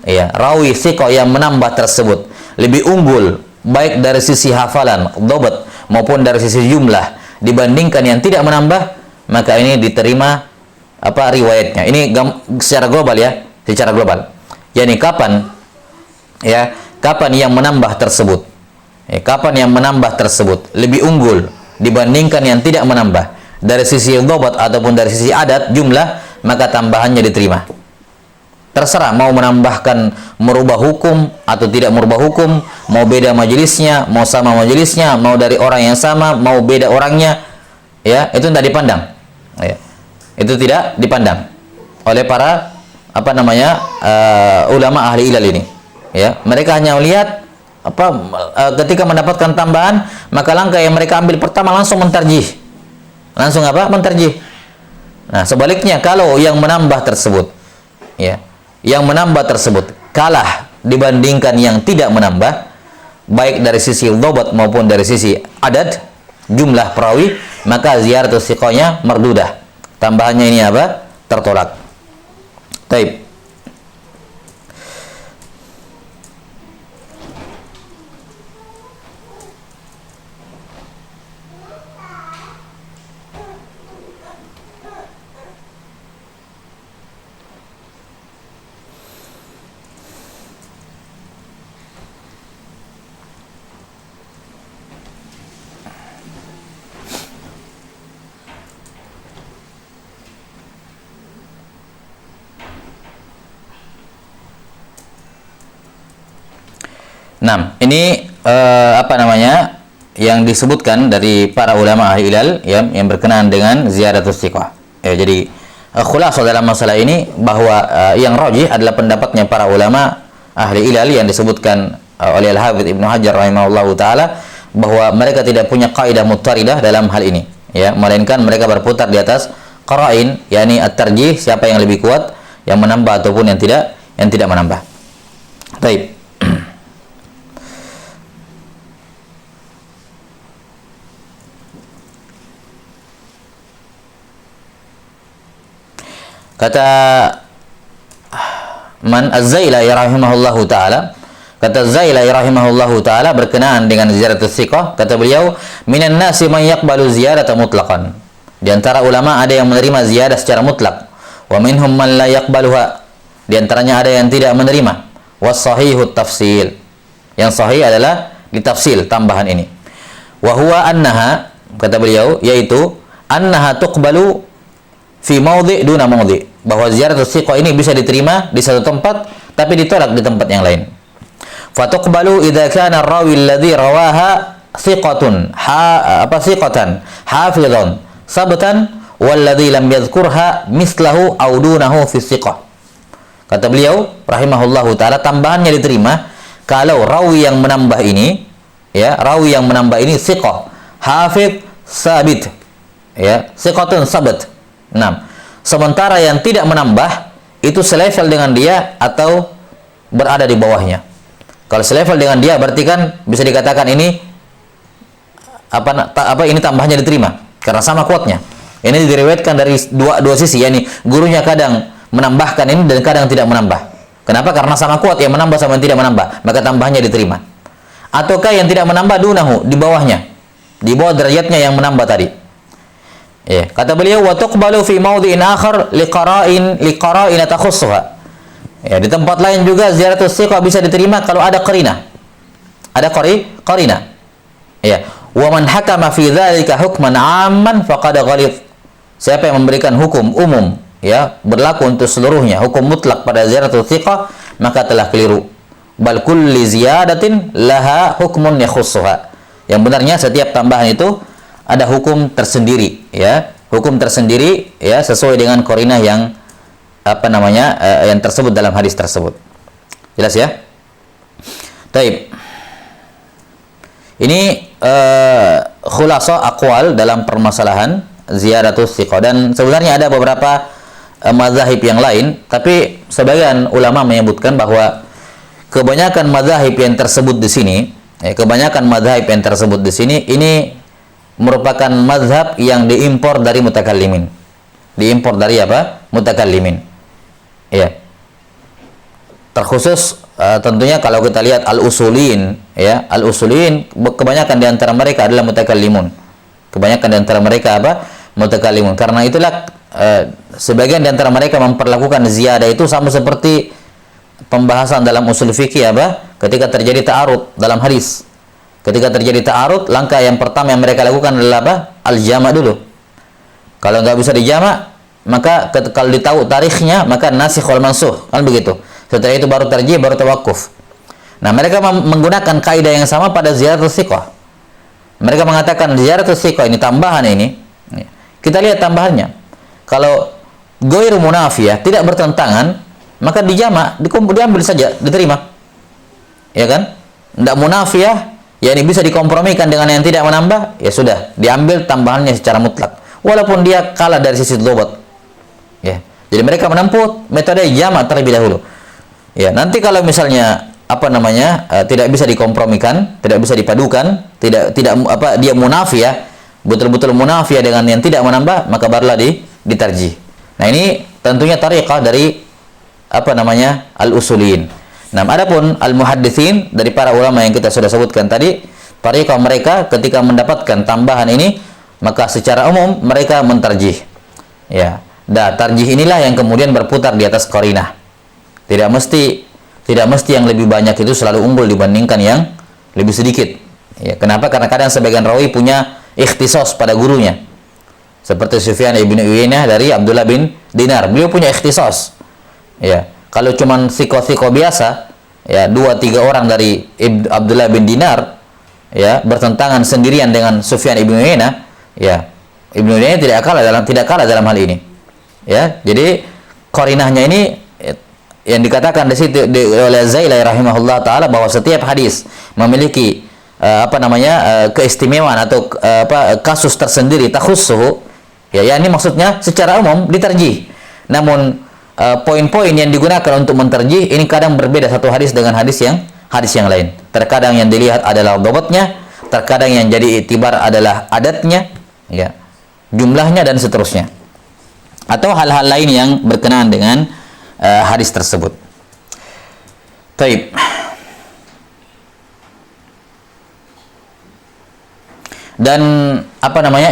ya, rawi thiqah yang menambah tersebut lebih unggul baik dari sisi hafalan, dhabt, maupun dari sisi jumlah dibandingkan yang tidak menambah, maka ini diterima apa riwayatnya. Ini secara global, ya, secara global. Yani kapan yang menambah tersebut, kapan yang menambah tersebut lebih unggul dibandingkan yang tidak menambah dari sisi dhabt ataupun dari sisi adat jumlah, maka tambahannya diterima. Terserah mau menambahkan, merubah hukum atau tidak merubah hukum, mau beda majelisnya, mau sama majelisnya, mau dari orang yang sama, mau beda orangnya, ya, itu tidak dipandang. Ya, itu tidak dipandang oleh para ulama ahli ilal ini. Ya, mereka hanya melihat ketika mendapatkan tambahan, maka langkah yang mereka ambil pertama langsung mentarjih. Langsung mentarjih. Nah, sebaliknya kalau yang menambah tersebut, ya, yang menambah tersebut kalah dibandingkan yang tidak menambah, baik dari sisi dhabt maupun dari sisi adad jumlah perawi, maka ziyaratus thiqahnya mardudah. Tambahannya ini tertolak. Taib. Nah, ini yang disebutkan dari para ulama ahli ilal, ya, yang berkenaan dengan ziyaratus thiqah. Ya, jadi khulasah dalam masalah ini bahwa yang rajih adalah pendapatnya para ulama ahli ilal yang disebutkan oleh Al-Hafidz Ibnu Hajar rahimahullahu taala, bahwa mereka tidak punya kaidah muttaridah dalam hal ini, ya, melainkan mereka berputar di atas qara'in, yakni at-tarjih, siapa yang lebih kuat, yang menambah ataupun yang tidak menambah. Baik. Kata Az-Zailai rahimahullahu taala, kata Zailai rahimahullahu taala berkenaan dengan ziyaratus thiqah, kata beliau, minan nasi man yaqbalu ziyarata mutlaqan. Di antara ulama ada yang menerima ziyadah secara mutlak, wa minhum man la yaqbaluha. Di antaranya ada yang tidak menerima. Was sahihut tafsil. Yang sahih adalah ditafsil tambahan ini. Wa huwa annaha, kata beliau, yaitu annaha tuqbalu fi mawdi' duna mawdi', bahwa ziyaratus thiqah ini bisa diterima di satu tempat tapi ditolak di tempat yang lain. Fatuqbalu idza kana ar-rawi alladhi rawaha thiqatan hafizan sabtan walladhi lam yadhkurha mislahu aw dunahu fi thiqah. Kata beliau rahimahullahu taala, tambahannya diterima kalau rawi yang menambah ini, ya, rawi yang menambah ini thiqah, hafiz, sabit, ya, thiqatun sabat. 6. Sementara yang tidak menambah itu selevel dengan dia atau berada di bawahnya. Kalau selevel dengan dia berarti kan bisa dikatakan ini ini tambahnya diterima karena sama kuatnya. Ini diriwayatkan dari dua sisi, yakni gurunya kadang menambahkan ini dan kadang tidak menambah. Kenapa? Karena sama kuat, yang menambah sama yang tidak menambah, maka tambahannya diterima. Ataukah yang tidak menambah dunahu, di bawahnya, di bawah derajatnya yang menambah tadi. Ya, kata beliau, wa tuqbalu fi mawdi'in akhar liqara'in takhussuha. Ya, di tempat lain juga ziyaratus thiqah bisa diterima kalau ada qarinah. Ada qarinah. Ya, wa man hakama fi dzalika hukman 'amman faqad ghalib. Siapa yang memberikan hukum umum, ya, berlaku untuk seluruhnya, hukum mutlak pada ziyaratus thiqah, maka telah keliru. Bal kulli ziyadatin laha hukmun yakhussuha. Yang benarnya setiap tambahan itu ada hukum tersendiri, ya, hukum tersendiri, ya, sesuai dengan qarinah yang yang tersebut dalam hadis tersebut. Jelas, ya? Taib. Ini khulasa aqwal dalam permasalahan ziyaratus thiqah, dan sebenarnya ada beberapa mazahib yang lain, tapi sebagian ulama menyebutkan bahwa kebanyakan mazahib yang tersebut di sini, ini merupakan mazhab yang diimpor dari mutakallimin. Diimpor dari apa? Mutakallimin. Ya. Terkhusus tentunya kalau kita lihat al-usulin, ya, al-usulin kebanyakan di antara mereka adalah mutakallimun. Kebanyakan di antara mereka apa? Mutakallimun. Karena itulah sebagian di antara mereka memperlakukan ziyadah itu sama seperti pembahasan dalam usul fikih apa? Ketika terjadi ta'arud dalam hadis. Ketika terjadi ta'arud, langkah yang pertama yang mereka lakukan adalah apa? Al-jama' dulu. Kalau nggak bisa dijama', maka kalau ditahu tarikhnya, maka nasikh wal mansukh, kan begitu. Setelah itu baru tarjih, baru tawakuf. Nah, mereka menggunakan kaidah yang sama pada ziyaratus thiqah. Mereka mengatakan ziyaratus thiqah ini tambahan ini. Kita lihat tambahannya. Kalau ghairu munafiyah, tidak bertentangan, maka dijama', diambil saja, diterima. Ya kan? Tidak munafiyah, ya ini bisa dikompromikan dengan yang tidak menambah, ya sudah, diambil tambahannya secara mutlak. Walaupun dia kalah dari sisi dhobat. Ya. Jadi mereka menempuh metode jama' terlebih dahulu. Ya, nanti kalau misalnya tidak bisa dikompromikan, tidak bisa dipadukan, tidak dia munafiyah, betul-betul munafiyah dengan yang tidak menambah, maka barulah ditarjih. Nah, ini tentunya tariqah dari al-usulin. Nah, adapun al-muhadditsin dari para ulama yang kita sudah sebutkan tadi, tariqah mereka ketika mendapatkan tambahan ini, maka secara umum mereka mentarjih. Ya, tarjih inilah yang kemudian berputar di atas qarinah. Tidak mesti yang lebih banyak itu selalu unggul dibandingkan yang lebih sedikit. Ya, kenapa? Karena kadang sebagian rawi punya ikhtisas pada gurunya. Seperti Sufyan ibn Uyainah dari Abdullah bin Dinar. Beliau punya ikhtisas. Ya, kalau cuman thiqah biasa, ya 2-3 orang dari Abdullah bin Dinar, ya bertentangan sendirian dengan Sufyan ibn Uyainah, ya Ibn Uyainah tidak kalah dalam hal ini. Ya, jadi qarinahnya ini yang dikatakan di situ oleh Zailai rahimahullah taala bahwa setiap hadis memiliki keistimewaan atau kasus tersendiri, takhussuhu, ya ini maksudnya secara umum ditarjih. Namun poin-poin yang digunakan untuk mentarjih ini kadang berbeda satu hadis dengan hadis yang lain. Terkadang yang dilihat adalah dhabatnya, terkadang yang jadi iktibar adalah adatnya, ya, jumlahnya dan seterusnya. Atau hal-hal lain yang berkenaan dengan hadis tersebut. Taib. Dan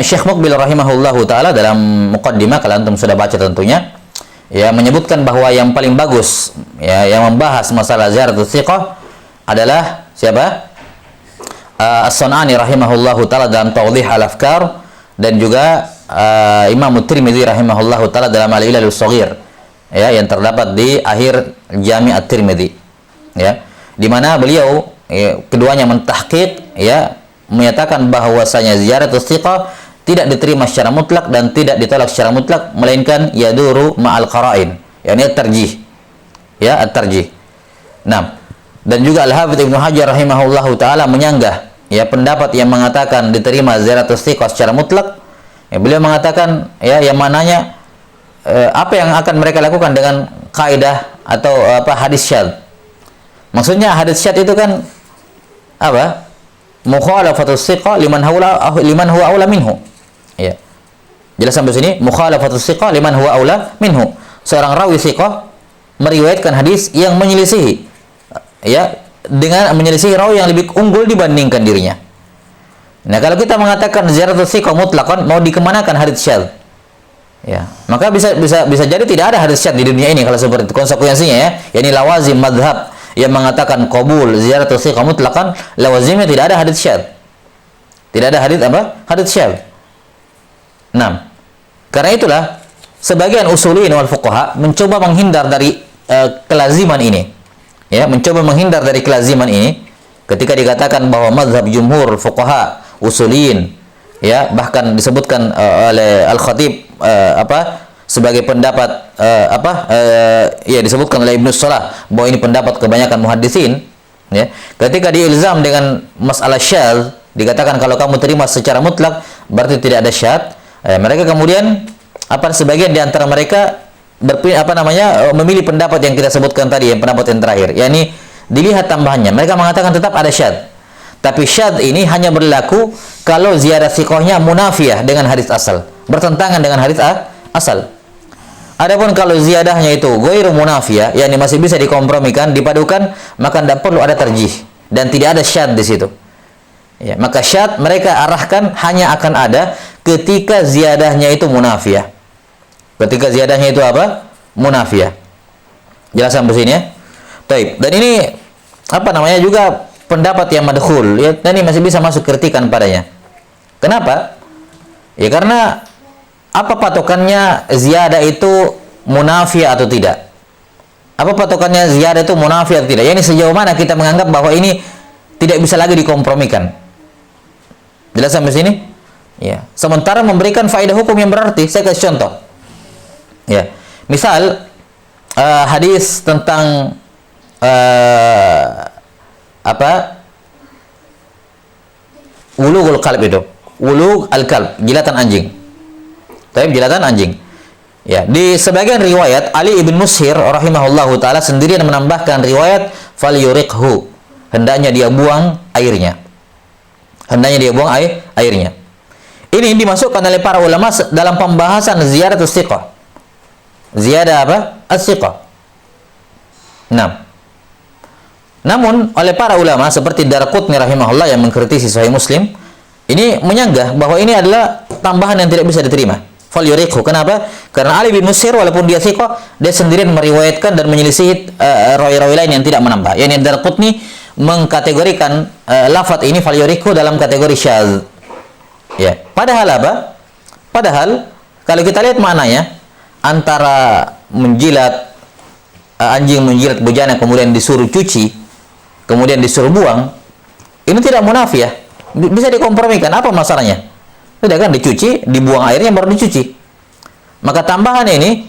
Syekh Muqbil rahimahullahu taala dalam muqaddimah, kalau antum sudah baca tentunya, ya menyebutkan bahwa yang paling bagus, ya yang membahas masalah ziyaratus thiqah adalah siapa? As-Sun'ani rahimahullahu taala dalam Tawdih al-Afkar, dan juga Imam Tirmidzi rahimahullahu taala dalam Al-Ilalus Shaghir, ya yang terdapat di akhir Jami' At-Tirmidzi, ya, di mana beliau keduanya mentahqiq, ya, menyatakan bahwasanya ziyaratus thiqah tidak diterima secara mutlak dan tidak ditolak secara mutlak, melainkan yaduru ma'al qara'in, yakni at-tarjih, ya, at-tarjih. Nah, dan juga Al-Hafidz Ibnu Hajar rahimahullahu taala menyanggah, ya, pendapat yang mengatakan diterima ziyaratus thiqah secara mutlak. Ya, beliau mengatakan, ya, yang mananya apa yang akan mereka lakukan dengan kaidah atau hadis syadz. Maksudnya hadis syadz itu kan mukhalafatus thiqah liman huwa aula minhu. Ya. Jelas sampai sini, mukhalafatus thiqah liman huwa aula minhu. Seorang rawi thiqah meriwayatkan hadis yang menyelisihi, ya, dengan menyelisihi rawi yang lebih unggul dibandingkan dirinya. Nah, kalau kita mengatakan ziyaratus thiqah mutlaqan, mau dikemanakan hadis syadz? Ya, maka bisa jadi tidak ada hadis syadz di dunia ini kalau seperti itu konsekuensinya, ya. Yani lawazim madhab yang mengatakan qabul ziyaratus thiqah mutlaqan, lawazimnya tidak ada hadis syadz. Tidak ada hadis syadz. Nah, karena itulah sebagian usulin wal fuqaha mencoba menghindar dari kelaziman ini. Ya, mencoba menghindar dari kelaziman ini ketika dikatakan bahwa mazhab jumhur fuqaha usulin, ya, bahkan disebutkan oleh Al-Khatib sebagai pendapat ya disebutkan oleh Ibnu Salah bahwa ini pendapat kebanyakan muhaddisin, Ya. Ketika diilzam dengan masalah syadz, dikatakan kalau kamu terima secara mutlak berarti tidak ada syadz. Mereka kemudian sebagian di antara mereka memilih pendapat yang kita sebutkan tadi, yang pendapat yang terakhir, yakni dilihat tambahannya. Mereka mengatakan tetap ada syadz. Tapi syadz ini hanya berlaku kalau ziyadah thiqahnya munafiyah dengan hadis asal, bertentangan dengan hadis asal. Adapun kalau ziyadahnya itu ghairu munafiyah, yakni masih bisa dikompromikan, dipadukan, maka tidak perlu ada tarjih dan tidak ada syadz di situ. Ya, maka syadz mereka arahkan hanya akan ada ketika ziyadahnya itu munafiyah. Ketika ziyadahnya itu apa? Munafiyah. Jelas sampai sini ya? Baik. Dan ini juga pendapat yang madkhul, ya, dan ini masih bisa masuk kritikan padanya. Kenapa? Ya karena apa patokannya ziyadah itu munafiyah atau tidak? Apa patokannya ziyadah itu munafiyah atau tidak? Ya, ini sejauh mana kita menganggap bahwa ini tidak bisa lagi dikompromikan. Jelas sampai sini? Ya. Sementara memberikan faedah hukum yang berarti. Saya kasih contoh. Ya. Misal hadis tentang wulugul qalb itu. Wulug al-qalb, jilatan anjing. Tapi jilatan anjing. Ya, di sebagian riwayat Ali ibn Mushir rahimahullahu taala sendirian menambahkan riwayat falyuriqhu. Hendaknya dia buang airnya. Hendaknya dia buang airnya. Ini dimasukkan oleh para ulama dalam pembahasan ziyadatus thiqah. Ziyadah apa? As-thiqah. Namun oleh para ulama seperti Darqutni rahimahullah yang mengkritisi Sahih Muslim, ini menyanggah bahwa ini adalah tambahan yang tidak bisa diterima. Falyuriqhu. Kenapa? Karena Ali bin Mushir walaupun dia thiqah, dia sendirian meriwayatkan dan menyelisih rawi-rawi lain yang tidak menambah. Yani Darqutni mengkategorikan lafaz ini falyuriqhu dalam kategori syadz. Ya. Padahal apa? Padahal kalau kita lihat maknanya, antara anjing menjilat bejana kemudian disuruh cuci, kemudian disuruh buang, ini tidak munafiyah. Bisa dikompromikan. Apa masalahnya? Sudah kan dicuci, dibuang airnya baru dicuci. Maka tambahan ini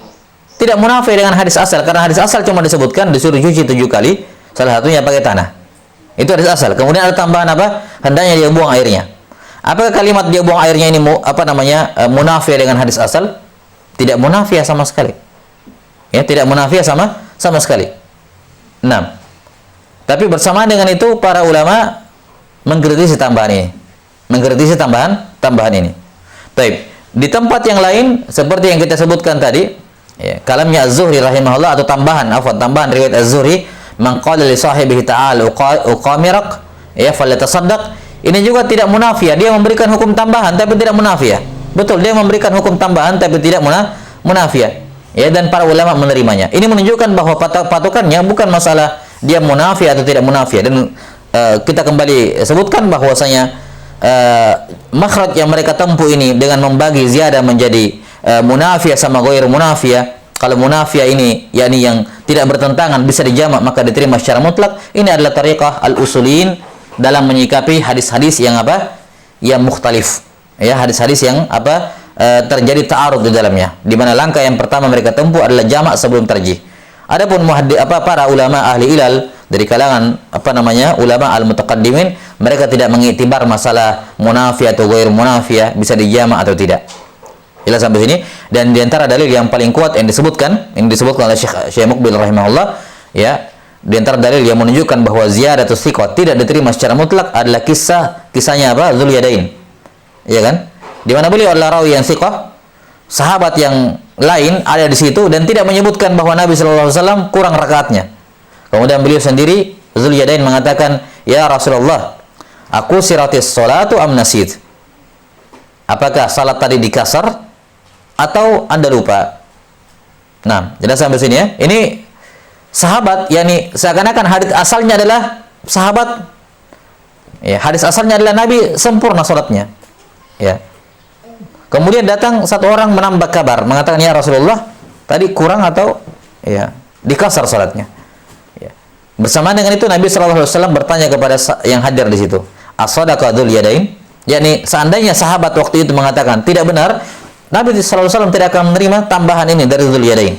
tidak munafiyah dengan hadis asal, karena hadis asal cuma disebutkan disuruh cuci 7 kali, salah satunya pakai tanah. Itu hadis asal. Kemudian ada tambahan apa? Hendaknya dia buang airnya. Apakah kalimat dia buang airnya ini munafiyah dengan hadis asal? Tidak munafiyah sama sekali. Ya, tidak munafiyah sama sekali. 6. Tapi bersamaan dengan itu para ulama mengkritisi tambahan ini. Mengkritisi tambahan ini. Baik, di tempat yang lain seperti yang kita sebutkan tadi, ya, kalamnya Az-Zuhri rahimahullah atau tambahan riwayat Az-Zuhri, man qala li sahibihi ta'ala uqamirak ya falyatasaddaq, ini juga tidak munafiyah. Dia memberikan hukum tambahan tapi tidak munafiyah. Betul, dia memberikan hukum tambahan tapi tidak munafiyah. Ya, dan para ulama menerimanya. Ini menunjukkan bahwa patokannya bukan masalah dia munafiyah atau tidak munafiyah. Dan kita kembali sebutkan bahwasanya makhraj yang mereka tempuh ini dengan membagi ziyadah menjadi munafiyah sama ghair munafiyah. Kalau munafiyah ini yakni yang tidak bertentangan bisa dijamak maka diterima secara mutlak. Ini adalah tariqah al-usulin dalam menyikapi hadis-hadis yang yang mukhtalif. Ya, hadis-hadis yang terjadi ta'arud di dalamnya. Di mana langkah yang pertama mereka tempuh adalah jamak sebelum tarjih. Adapun para ulama ahli ilal dari kalangan ulama al-mutaqaddimin, mereka tidak mengiktibar masalah munafiyah atau ghair munafiyah bisa dijamak atau tidak. Jelas sampai sini. Dan di antara dalil yang paling kuat yang disebutkan oleh Syekh Muqbil rahimahullah, ya, di antara dalil yang menunjukkan bahwa ziyadatus thiqah tidak diterima secara mutlak adalah kisahnya Dzul-Yadain. Ya kan? Di mana beliau adalah rawi yang thiqah, sahabat yang lain ada di situ dan tidak menyebutkan bahwa Nabi sallallahu alaihi wasallam kurang rakaatnya. Kemudian beliau sendiri Dzul-Yadain mengatakan, "Ya Rasulullah, aku siratis sholatu am nasid?" Apakah salat tadi dikasar atau Anda lupa? Nah, jelas sampai sini ya. Ini sahabat, yakni seakan-akan hadis asalnya adalah sahabat. Ya, hadis asalnya adalah Nabi sempurna salatnya. Ya. Kemudian datang satu orang menambah kabar, mengatakan, "Ya Rasulullah, tadi kurang atau ya dikasar salatnya." Ya. Bersamaan dengan itu Nabi sallallahu alaihi wasallam bertanya kepada yang hadir di situ, "As-shadaqa Dzul-Yadain?" yakni seandainya sahabat waktu itu mengatakan tidak benar, Nabi sallallahu alaihi wasallam tidak akan menerima tambahan ini dari Dzul-Yadain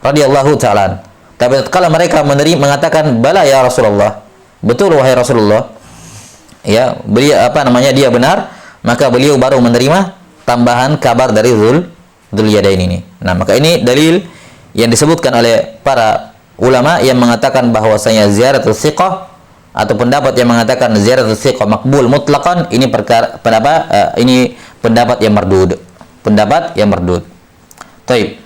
radhiyallahu ta'ala. Tapi kalau mereka mengatakan, "Bala ya Rasulullah," betul wahai Rasulullah, ya, beliau dia benar, maka beliau baru menerima tambahan kabar dari Dzul-Yadain ini. Nah, maka ini dalil yang disebutkan oleh para ulama yang mengatakan bahwasanya ziyaratul thiqah atau pendapat yang mengatakan ziyaratul thiqah makbul mutlaqan, ini ini pendapat yang mardud. Pendapat yang mardud. Taib.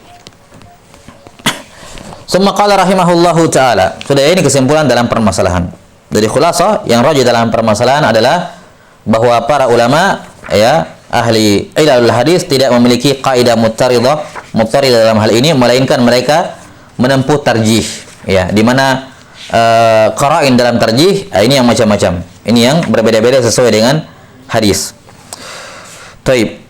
Summa qala rahimahullahu taala. Sudah, ini kesimpulan dalam permasalahan. Jadi khulasah yang rajih dalam permasalahan adalah bahwa para ulama, ya, ahli ilal hadis tidak memiliki kaidah muttaridah dalam hal ini, melainkan mereka menempuh tarjih, ya, di mana qara'in dalam tarjih ini yang macam-macam. Ini yang berbeda-beda sesuai dengan hadis. Taib.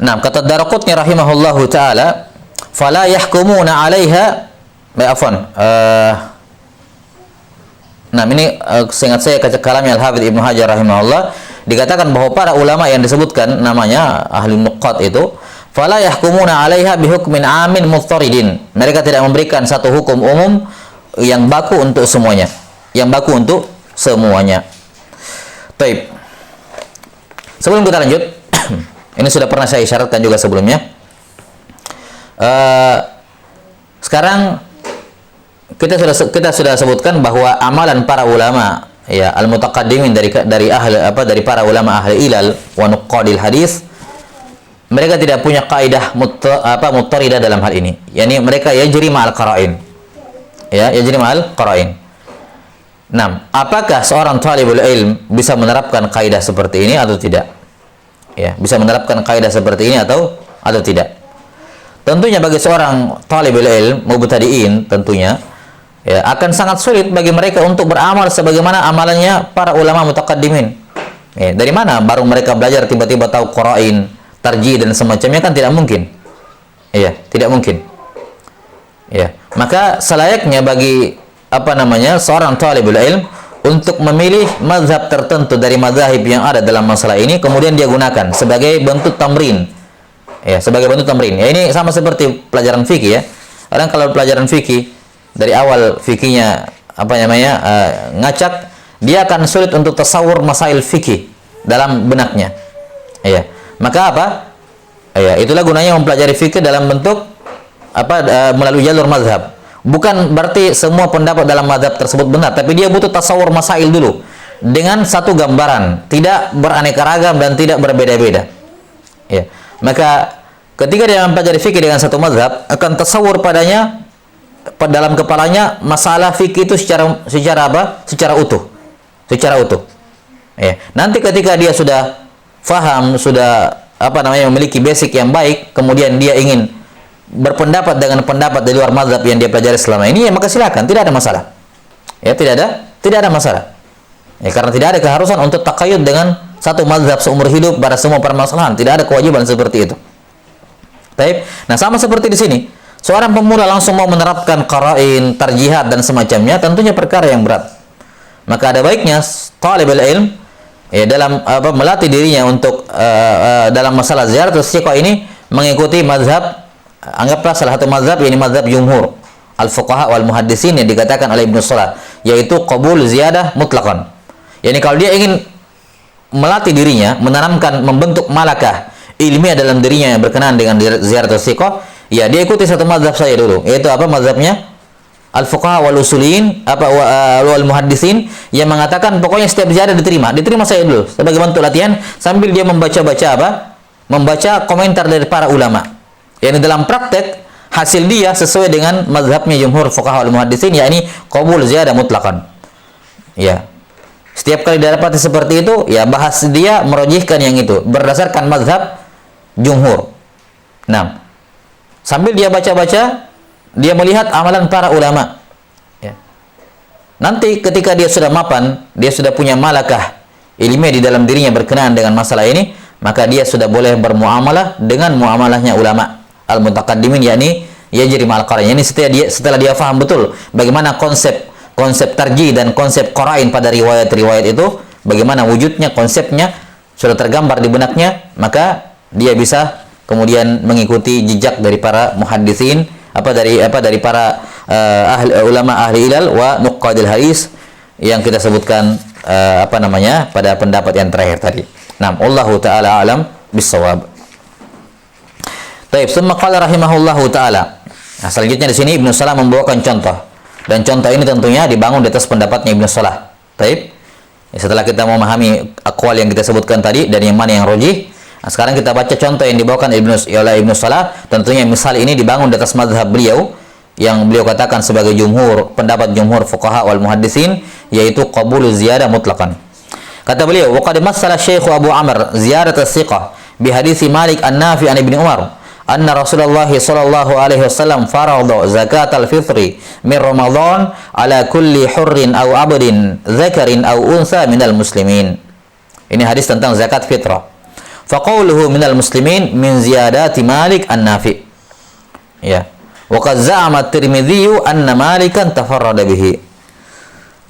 Nah, kata Daraqutni rahimahullahu taala, fala yahkumuna 'alaiha nah, ini seingat saya kalamnya Al-Hafidz Ibnu Hajar rahimahullah, dikatakan bahwa para ulama yang disebutkan namanya ahli nuqat itu, fala yahkumuna 'alaiha bihukmin 'amin muttaridin. Mereka tidak memberikan satu hukum umum yang baku untuk semuanya. Baik. Sebelum kita lanjut, ini sudah pernah saya isyaratkan juga sebelumnya. Sekarang kita sudah sebutkan bahwa amalan para ulama, ya, al-mutaqaddimin dari para ulama ahli ilal wa nuqadil hadis, mereka tidak punya kaidah muttaridah dalam hal ini. Yani mereka yajri ma'al qara'in. Ya, yajri ma'al qara'in. Nah, apakah seorang talibul ilm bisa menerapkan kaidah seperti ini atau tidak? Ya, bisa menerapkan kaidah seperti ini atau tidak? Tentunya bagi seorang talibul ilm mubtadi'in, tentunya, ya, akan sangat sulit bagi mereka untuk beramal sebagaimana amalannya para ulama mutaqaddimin. Ya, dari mana baru mereka belajar tiba-tiba tahu qara'in, tarjih dan semacamnya, kan tidak mungkin. Ya, tidak mungkin. Ya, maka selayaknya bagi seorang talibul ilm untuk memilih mazhab tertentu dari mazahib yang ada dalam masalah ini, kemudian dia gunakan sebagai bentuk tamrin. Ya, sebagai bentuk tamrin. Ya, ini sama seperti pelajaran fikih, ya. Orang kalau pelajaran fikih dari awal fikihnya ngacak, dia akan sulit untuk tasawur masail fikih dalam benaknya. Ya. Maka ya, itulah gunanya mempelajari fikih dalam bentuk melalui jalur mazhab. Bukan berarti semua pendapat dalam mazhab tersebut benar, tapi dia butuh tasawur masail dulu dengan satu gambaran, tidak beraneka ragam dan tidak berbeda-beda. Ya. Maka ketika dia mempelajari fikih dengan satu mazhab, akan tasawur padanya dalam kepalanya masalah fikih itu secara utuh. Ya. Nanti ketika dia sudah faham, sudah memiliki basic yang baik, kemudian dia ingin berpendapat dengan pendapat di luar mazhab yang dia pelajari selama ini, ya, maka silakan, tidak ada masalah. Ya, tidak ada masalah. Ya, karena tidak ada keharusan untuk taqayyud dengan satu mazhab seumur hidup pada semua permasalahan, tidak ada kewajiban seperti itu. Baik. Nah, sama seperti di sini, seorang pemula langsung mau menerapkan qara'in, tarjihat dan semacamnya, tentunya perkara yang berat. Maka ada baiknya talibul ilm, ya, dalam melatih dirinya untuk dalam masalah ziyaratul thiqah ini mengikuti mazhab, anggaplah salah satu mazhab, ini mazhab jumhur al-fuqaha wal muhaddisin yang dikatakan oleh Ibnu Salah, yaitu qabul ziyadah mutlaqan. Yani kalau dia ingin melatih dirinya, menanamkan, membentuk malakah ilmiah dalam dirinya yang berkenaan dengan ziyaratul thiqah, ya, dia ikuti satu mazhab saya dulu, yaitu mazhabnya al-fuqaha wal usuliyin wal muhaddisin, yang mengatakan pokoknya setiap ziyadah diterima saya dulu sebagai bentuk latihan, sambil dia membaca komentar dari para ulama. Yang dalam praktek hasil dia sesuai dengan mazhabnya jumhur fuqaha wal muhaddisin, yakni qabul ziyadah mutlaqan. Ya. Setiap kali dapati seperti itu, ya, bahas dia merojihkan yang itu berdasarkan mazhab jumhur. Nah, sambil dia baca-baca, dia melihat amalan para ulama. Ya. Nanti ketika dia sudah mapan, dia sudah punya malakah ilmiah di dalam dirinya berkenaan dengan masalah ini, maka dia sudah boleh bermuamalah dengan muamalahnya ulama al-mutaqaddimin, yakni yajri ma'al qara'in. Ini setelah dia faham betul bagaimana konsep tarjih dan konsep qara'in pada riwayat-riwayat itu, bagaimana wujudnya, konsepnya sudah tergambar di benaknya, maka dia bisa kemudian mengikuti jejak dari para muhaddisin dari para ulama ahli ilal wa nuqadil hadis yang kita sebutkan pada pendapat yang terakhir tadi. Nah, wallahu taala alam bissawab. Baik, summa qala rahimahullahu taala. Nah, selanjutnya di sini Ibnu Salah membawakan contoh. Dan contoh ini tentunya dibangun di atas pendapatnya Ibnu Salah. Baik. Setelah kita memahami akwal yang kita sebutkan tadi dan yang mana yang rajih, nah, sekarang kita baca contoh yang dibawakan oleh Ibnu Salah. Tentunya misal ini dibangun di atas mazhab beliau yang beliau katakan sebagai pendapat jumhur fuqaha wal muhaddisin, yaitu qabulu ziyadah mutlaqan. Kata beliau, wa qad massala Syekh Abu Amr ziyarat as-siqah bi hadits Malik an-Nafi an Ibnu Umar anna Rasulullah sallallahu alaihi wasallam farada zakat al-fitri min Ramadan ala kulli hurrin aw abdin dzakarin aw unsa minal muslimin. Ini hadis tentang zakat fitrah. Faqauluhu minal muslimin min ziyadati Malik an-Nafi. Ya. Wa qad za'ama at-Tirmidzi anna Malikan tafarrada bihi.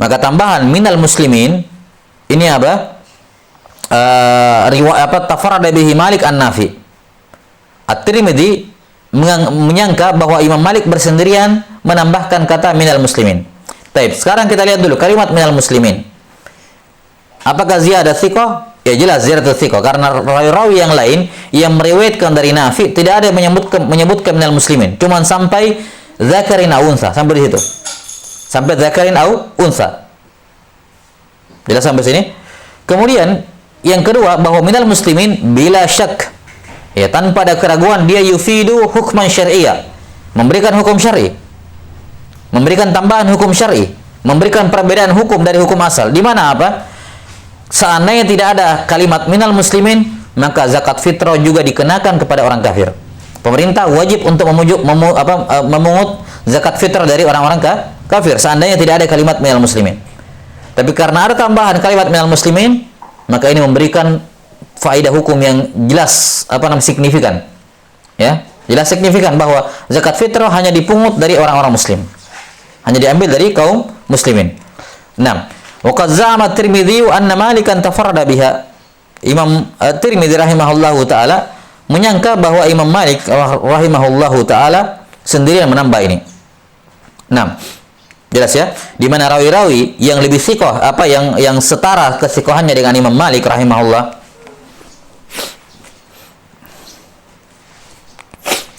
Maka tambahan minal muslimin ini apa? Tafarrada bihi Malik an-Nafi. At-Tirmidzi menyangka bahwa Imam Malik bersendirian menambahkan kata minal muslimin. Baik, sekarang kita lihat dulu kalimat minal muslimin. Apakah ziyadah thiqah? Ya jelas ziyadah thiqah, karena rawi-rawi yang lain yang meriwayatkan dari Nafi tidak ada yang menyebutkan minal muslimin. Cuman sampai zakarin au unsa, sampai di situ. Sampai zakarin au unsa. Jelas sampai sini? Kemudian yang kedua, bahwa minal muslimin bila syak. Ya, tanpa ada keraguan, dia yufidu hukman syar'iyyah, memberikan hukum syar'i, memberikan tambahan hukum syar'i, memberikan perbedaan hukum dari hukum asal. Di mana apa? Seandainya tidak ada kalimat minal muslimin, maka zakat fitrah juga dikenakan kepada orang kafir. Pemerintah wajib untuk memungut zakat fitrah dari orang-orang kafir seandainya tidak ada kalimat minal muslimin. Tapi karena ada tambahan kalimat minal muslimin, maka ini memberikan faedah hukum yang jelas, signifikan. Ya, jelas signifikan bahwa zakat fitrah hanya dipungut dari orang-orang muslim. Hanya diambil dari kaum muslimin. 6. Wa qad za'ama at-Tirmidzi anna Malikan tafarrada biha. Imam Tirmidzi rahimahullahu taala menyangka bahwa Imam Malik rahimahullahu taala sendirian menambah ini. 6. Jelas ya? Di mana rawi-rawi yang lebih thiqah, yang setara kesikohannya dengan Imam Malik rahimahullah,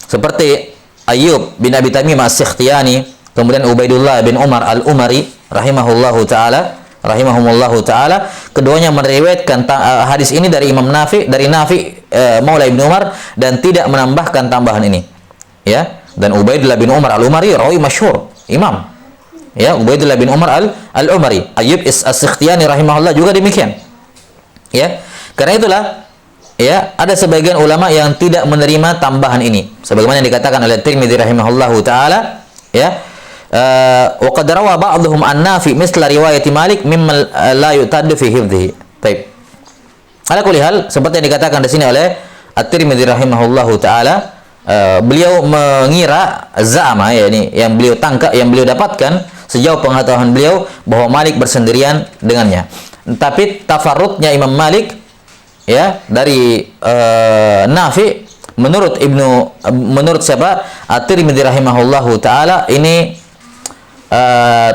seperti Ayyub bin Abi Tamim as-Sikhtiyani, kemudian Ubaidullah bin Umar al-Umari rahimahumullahu taala, keduanya meriwayatkan hadis ini dari Imam Nafi, Maula Ibnu Umar, dan tidak menambahkan tambahan ini. Ya, dan Ubaidullah bin Umar al-Umari rawi masyhur, imam. Ya, Ubaidullah bin Umar al-Umari. Ayyub as-Sikhtiyani rahimahullah juga demikian. Ya, karena itulah ya, ada sebagian ulama yang tidak menerima tambahan ini, sebagaimana yang dikatakan oleh Tirmidzi rahimahullahu taala, ya, wa qad rawa ba'dhum an-Nafi misla riwayat Malik mimman la yu'taddu fi hifdhihi. Baik. Ala kulli hal, seperti yang dikatakan di sini oleh At-Tirmidzi rahimahullahu taala, beliau mengira za'ama, ya, ini yang beliau dapatkan sejauh pengetahuan beliau bahwa Malik bersendirian dengannya. Tapi tafarrudnya Imam Malik, ya, dari Nafi menurut siapa? At-Tirmidzi rahimahullahu taala, ini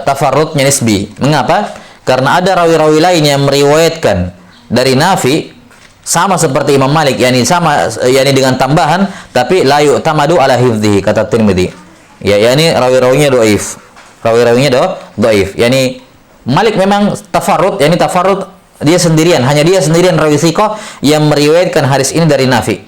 tafarrudnya nisbi. Mengapa? Karena ada rawi-rawi lain yang meriwayatkan dari Nafi sama seperti Imam Malik, yakni dengan tambahan, tapi la yu'tamadu ala hifdhihi, kata Tirmidzi. Ya, yakni rawi-rawinya dhaif. Yakni Malik memang tafarrud, yakni tafarrud dia sendirian, hanya dia sendirian rawi thiqah yang meriwayatkan hadis ini dari Nafi.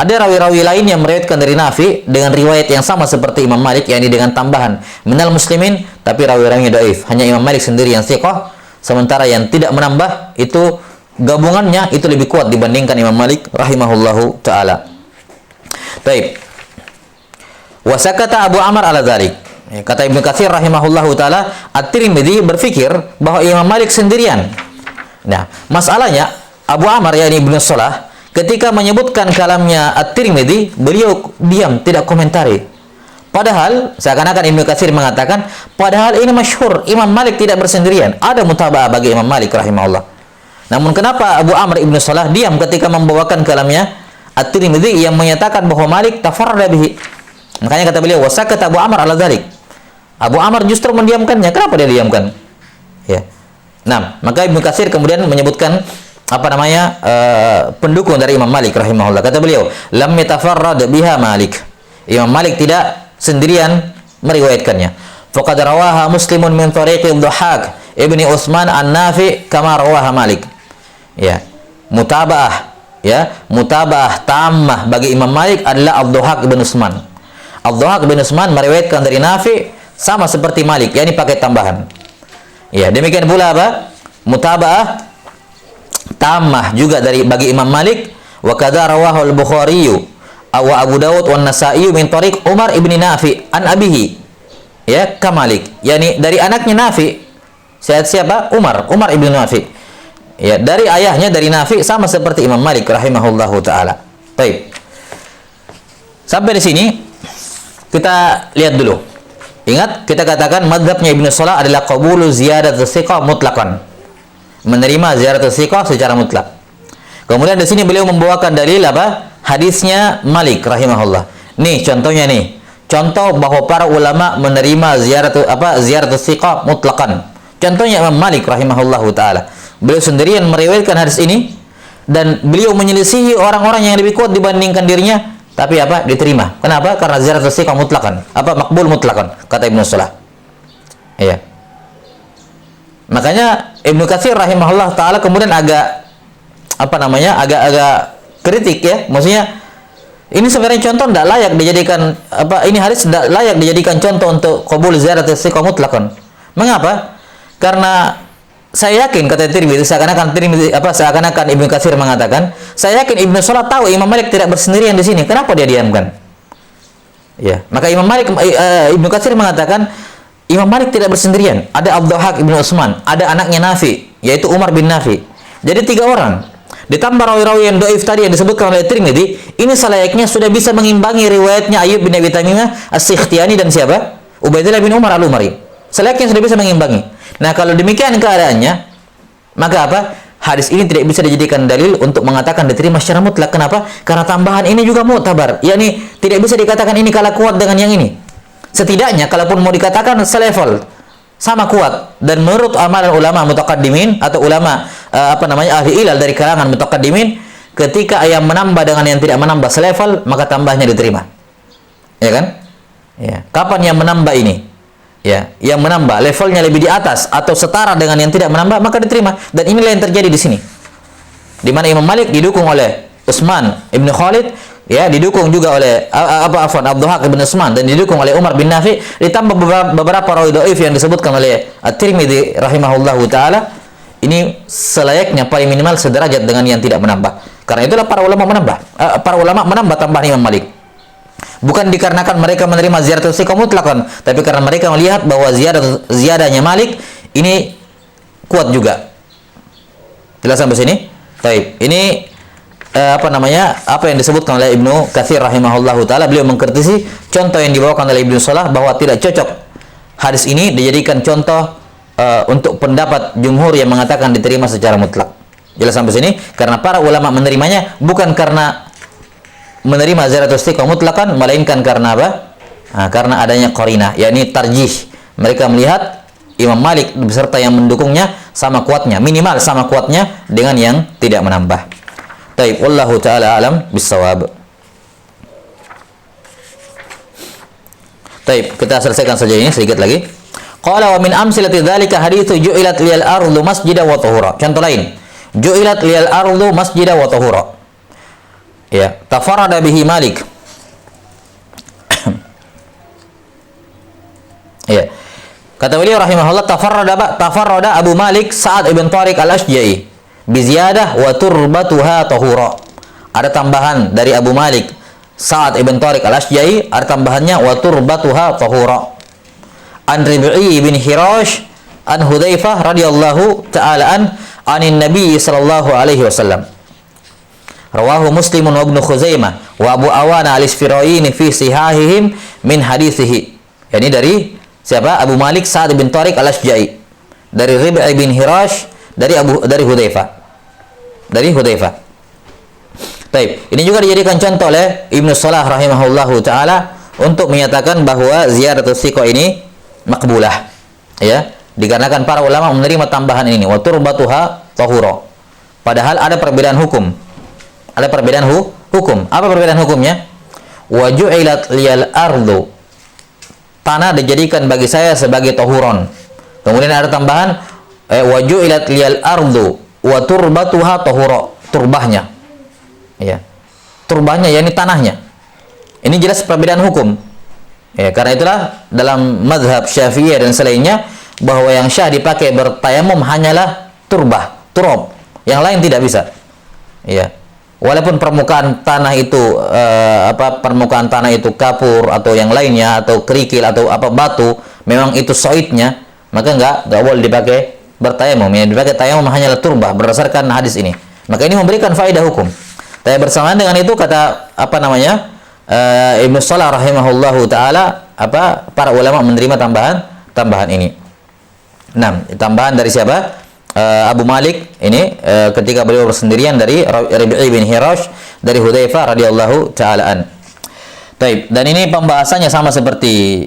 Ada rawi-rawi lain yang meriwayatkan dari Nafi dengan riwayat yang sama seperti Imam Malik, yakni dengan tambahan minal muslimin, tapi rawi-rawinya dhaif. Hanya Imam Malik sendiri yang thiqah, sementara yang tidak menambah itu gabungannya itu lebih kuat dibandingkan Imam Malik rahimahullahu taala. Baik. Wa sakata Abu Amr ala dzalik. Kata Ibnu Katsir rahimahullahu taala, At-Tirmidzi berpikir bahwa Imam Malik sendirian. Nah, masalahnya Abu Amr, yakni Ibnu Salah, ketika menyebutkan kalamnya At-Tirmidzi, beliau diam, tidak komentari. Padahal seakan-akan Ibnu Katsir mengatakan, padahal ini masyhur, Imam Malik tidak bersendirian, ada mutaba'ah bagi Imam Malik rahimahullah. Namun kenapa Abu Amr Ibnu Salah diam ketika membawakan kalamnya At-Tirmidzi yang menyatakan bahwa Malik tafarrada bihi? Makanya kata beliau, wasakata Abu Amr ala dzalik. Abu Amr justru mendiamkannya. Kenapa dia diamkan? Ya. Nah, maka Ibnu Katsir kemudian menyebutkan pendukung dari Imam Malik rahimahullah. Kata beliau, lam yatafarrad biha Malik. Imam Malik tidak sendirian meriwayatkannya. Faqad rawaha Muslimun min tariqi Dhahhak ibni Utsman an-Nafi kama rawaha Malik. Ya. Mutaba'ah tammah bagi Imam Malik adalah Ad-Dhahhak bin Utsman. Ad-Dhahhak bin Utsman meriwayatkan dari Nafi sama seperti Malik, yakni pakai tambahan. Ya, demikian pula mutaba'ah tammah juga bagi Imam Malik, wa kadza rawahu al-Bukhari wa Abu Dawud wa An-Nasa'i min tariq Umar ibni Nafi an abihi. Ya, kamalik, yakni dari anaknya Nafi. Siapa? Umar ibni Nafi. Ya, dari ayahnya dari Nafi sama seperti Imam Malik rahimahullahu taala. Baik. Sampai di sini kita lihat dulu. Ingat, kita katakan mazhabnya Ibnu Salah adalah qabulu ziyadat thiqah mutlaqan. Menerima ziyarat thiqah secara mutlak. Kemudian di sini beliau membawakan dalil hadisnya Malik rahimahullah. Nih contohnya nih. Contoh bahwa para ulama menerima ziyarat thiqah mutlaqan. Contohnya Imam Malik rahimahullahu taala. Beliau sendirian meriwayatkan hadis ini dan beliau menyelisihi orang-orang yang lebih kuat dibandingkan dirinya, tapi diterima. Kenapa? Karena ziyarat thiqah mutlaqan. Makbul mutlaqan kata Ibnu Salah. Iya. Makanya Ibnu Katsir rahimahullah taala kemudian agak kritik ya. Maksudnya ini sebenarnya contoh tidak layak dijadikan ini hadis tidak layak dijadikan contoh untuk qabul ziyarat thiqah mutlaqan. Mengapa? Karena saya yakin kata Tirmidzi seakan-akan Ibnu Katsir mengatakan, saya yakin Ibnu Salah tahu Imam Malik tidak bersendirian di sini. Kenapa dia diamkan? Ya, maka Ibnu Katsir mengatakan Imam Malik tidak bersendirian. Ada Ad-Dhahhak ibn Utsman, ada anaknya Nafi, yaitu Umar bin Nafi. Jadi 3 orang. Ditambah rawi-rawi yang dhaif tadi yang disebutkan oleh Tirmidzi, ini selayaknya sudah bisa mengimbangi riwayatnya Ayyub bin Abi Tamimah As-Sikhtiyani dan siapa? Ubaidillah bin Umar Al-Umari. Selayaknya sudah bisa mengimbangi. Nah, kalau demikian keadaannya, maka hadis ini tidak bisa dijadikan dalil untuk mengatakan diterima secara mutlak. Kenapa? Karena tambahan ini juga mu'tabar. Yakni tidak bisa dikatakan ini kalah kuat dengan yang ini. Setidaknya kalaupun mau dikatakan selevel, sama kuat, dan menurut amalan ulama mutaqaddimin atau ulama ahli ilal dari kalangan mutaqaddimin, ketika yang menambah dengan yang tidak menambah selevel, maka tambahnya diterima. Ya kan? Ya. Kapan yang menambah ini? Ya, yang menambah levelnya lebih di atas atau setara dengan yang tidak menambah, maka diterima. Dan inilah yang terjadi di sini. Di mana Imam Malik didukung oleh Utsman ibn Khalid, ya, didukung juga oleh Ad-Dhahhak ibn Utsman dan didukung oleh Umar bin Nafi, ditambah beberapa rawi dhaif yang disebutkan oleh At-Tirmidzi rahimahullahu taala. Ini selayaknya paling minimal sederajat dengan yang tidak menambah. Karena itulah para ulama menambah tambahan Imam Malik. Bukan dikarenakan mereka menerima ziyarat thiqah mutlaqan, tapi karena mereka melihat bahwa ziyadahnya Malik ini kuat juga. Jelas sampai sini? Baik. Ini apa yang disebutkan oleh Ibnu Katsir rahimahullahu taala. Beliau mengkritisi contoh yang dibawakan oleh Ibnu Salah bahwa tidak cocok hadis ini dijadikan contoh untuk pendapat jumhur yang mengatakan diterima secara mutlak. Jelas sampai sini? Karena para ulama menerimanya bukan karena menerima ziyarat thiqah mutlaqan, melainkan karena karena adanya qarinah, yakni tarjih. Mereka melihat Imam Malik beserta yang mendukungnya sama kuatnya, minimal sama kuatnya dengan yang tidak menambah. Taib, wallahu taala alam bissawab. Taib, kita selesaikan saja ini sedikit lagi. Qala wa min amsilati dzalika haditsu ju'ilat liyal ardu masjidan wa tahura. Contoh lain, ju'ilat liyal ardu masjidan wa tahura. Ya, tafarrada bihi Malik. Ya. Kata beliau rahimahullah, tafarrada Abu Malik Sa'ad ibn Tariq al-Ashja'i bi ziyadah wa turbatuha tahura. Ada tambahan dari Abu Malik Sa'ad ibn Tariq al-Ashja'i, ada tambahannya wa turbatuha tahura. An Rib'i bin Hirash an Hudzaifah radhiyallahu ta'ala anin Nabi sallallahu alaihi wasallam. Rawahu Muslimun wa Ibnu Khuzaimah wa Abu Awana al-Isfirayini fi sihahihim min hadithihi. Yani dari siapa? Abu Malik Sa'ad bin Tariq al-Ashja'i. Dari Rib'i bin Hirash dari Hudzaifah. Dari Hudzaifah. Baik, ini juga dijadikan contoh oleh Ibnu Salah rahimahullahu taala untuk menyatakan bahwa ziyaratus thiqah ini makbulah, ya, dikarenakan para ulama menerima tambahan ini, wa turbatuha tahura. Padahal ada perbedaan hukum. Ada perbedaan hukum. Apa perbedaan hukumnya? Wa ju'ilat liyal ardu, tanah dijadikan bagi saya sebagai tahuron. Kemudian ada tambahan wa ju'ilat liyal ardu wa turbatuha tahura, turbahnya. Ya. Turbahnya yakni tanahnya. Ini jelas perbedaan hukum. Ya, karena itulah dalam mazhab Syafi'iyah dan selainnya bahwa yang syah dipakai bertayamum hanyalah turbah, turab. Yang lain tidak bisa. Ya. Walaupun permukaan tanah itu permukaan tanah itu kapur atau yang lainnya atau kerikil atau batu, memang itu soidnya, maka enggak boleh dipakai bertayamum. Yang dipakai tayamum hanyalah turbah berdasarkan hadis ini. Maka ini memberikan faedah hukum. Tapi bersamaan dengan itu kata Ibnu Salah rahimahullahu taala, para ulama menerima tambahan ini. 6. Tambahan dari siapa? Abu Malik ini ketika beliau bersendirian dari Rabi'i bin Hirash dari Hudzaifah radhiyallahu taala an. Baik, dan ini pembahasannya sama seperti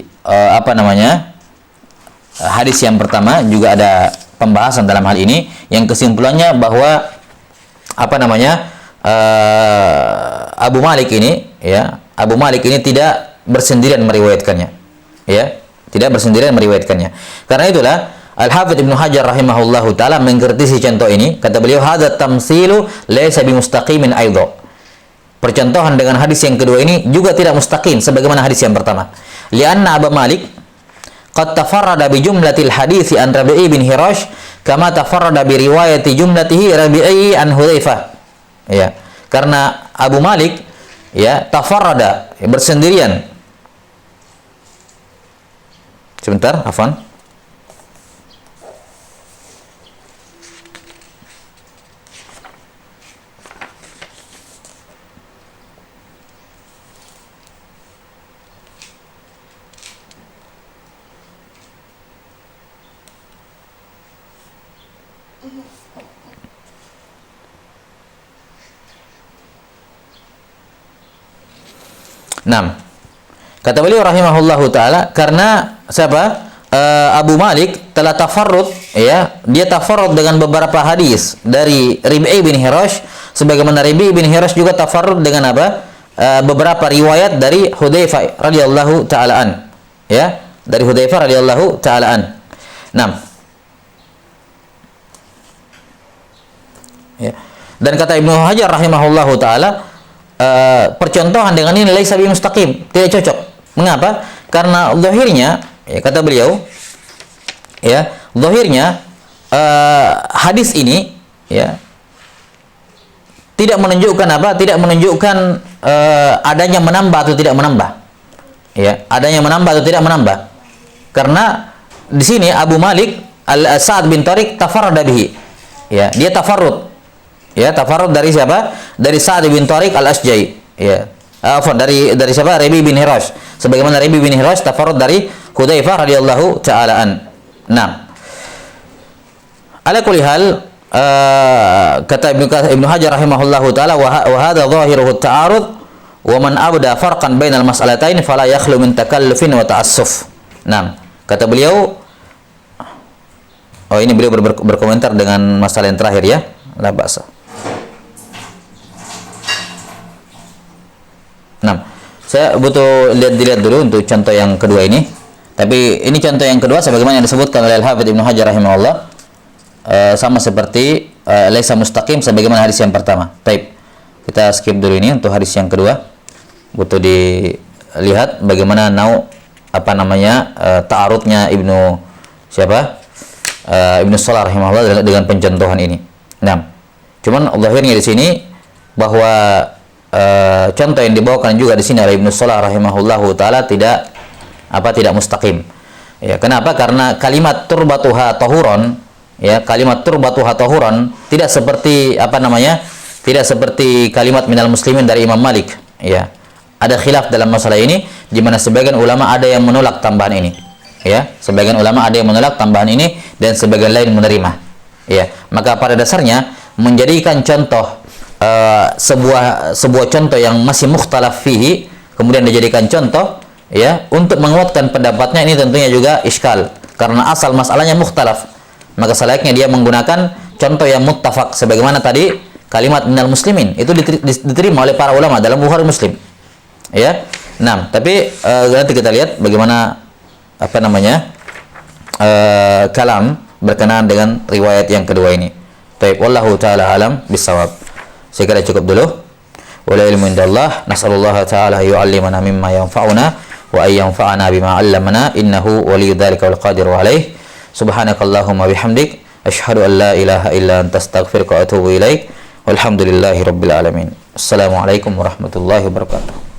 hadis yang pertama, juga ada pembahasan dalam hal ini yang kesimpulannya bahwa Abu Malik ini tidak bersendirian meriwayatkannya, ya, tidak bersendirian meriwayatkannya. Karena itulah Al-Hafidz Ibnu Hajar rahimahullahu taala mengkritisi contoh ini, kata beliau hadza tamtsilu laysa bimustaqimin aidha. Percontohan dengan hadis yang kedua ini juga tidak mustaqim sebagaimana hadis yang pertama. Lianna Abu Malik qad tafarrada bi jumlatil hadits an Rabi'i bin Hirash kama tafarrada bi riwayati jumlatihi Rabi'i an Hudzaifah. Ya, karena Abu Malik ya tafarrada, bersendirian. Sebentar, afwan. Kata beliau rahimahullahu taala, karena siapa? Abu Malik telah tafarrud, ya, dia tafarrud dengan beberapa hadis dari Rabi'i bin Hirash, sebagaimana Rabi'i bin Hirash juga tafarrud dengan beberapa riwayat dari Hudzaifah radhiyallahu taala an, ya, dari Hudzaifah radhiyallahu taala an. Ya. Dan kata Ibnu Hajar rahimahullahu taala, percontohan dengan ini laisa bi mustaqim, tidak cocok. Mengapa? Karena zahirnya, ya, kata beliau, ya, zahirnya hadis ini, ya, tidak menunjukkan tidak menunjukkan adanya menambah atau tidak menambah. Ya, adanya menambah atau tidak menambah. Karena di sini Abu Malik Sa'ad bin Tariq tafarrada bihi. Ya, dia tafarrud. Ya, tafarrud dari siapa? Dari Sa'ad bin Tariq al-Asja'i. Ya. Dari siapa? Rabi bin Hirash. Sebagaimana Rabi bin Hirash tafarrud dari Hudzaifah radhiyallahu taala an. Ala kulli hal, kata Ibnu Hajar rahimahullahu taala, wa hadza zahiruhu at-ta'arud wa man abda farqan bainal mas'alatain fala yakhlu min takallufin wa ta'assuf. Kata beliau, ini beliau berkomentar dengan masalah yang terakhir, ya. La ba'sa. Saya butuh dilihat dulu untuk contoh yang kedua ini. Tapi ini contoh yang kedua sebagaimana yang disebutkan oleh Al-Hafidz Ibnu Hajar rahimahullah, sama seperti laisa mustaqim sebagaimana hadis yang pertama. Baik. Kita skip dulu ini untuk hadis yang kedua. Butuh dilihat bagaimana ta'arudnya Ibnu Salah rahimahullah dengan pencontohan ini. Cuman zahirnya di sini bahwa contoh yang dibawakan juga di sini oleh Ibnu Salah rahimahullahu taala tidak mustaqim. Ya, kenapa? Karena kalimat turbatuha tahuron, ya, kalimat turbatuha tahuron tidak seperti tidak seperti kalimat minal muslimin dari Imam Malik, ya. Ada khilaf dalam masalah ini, di mana sebagian ulama ada yang menolak tambahan ini. Ya, sebagian ulama ada yang menolak tambahan ini dan sebagian lain menerima. Ya, maka pada dasarnya menjadikan contoh sebuah contoh yang masih mukhtalaf fihi kemudian dijadikan contoh, Ya, untuk menguatkan pendapatnya ini tentunya juga iskal karena asal masalahnya mukhtalaf. Maka selayaknya dia menggunakan contoh yang muttafaq sebagaimana tadi kalimat minal muslimin itu diterima oleh para ulama dalam Bukhari Muslim. Ya. Nah, tapi nanti kita lihat bagaimana kalam berkenaan dengan riwayat yang kedua ini. Baik, wallahu taala alam bisawab. Saya kira cukup dulu. Wala ilmu indallah, nas'alullah taala yu'allimana mimma yanfa'una wa ayyanfa'ana bima 'allamana innahu waliyyu dzalika wal qadiru alaih. Subhanakallahumma bihamdik asyhadu an la ilaha illa anta astaghfiruka wa atubu ilaik. Walhamdulillahi rabbil alamin. Assalamualaikum warahmatullahi wabarakatuh.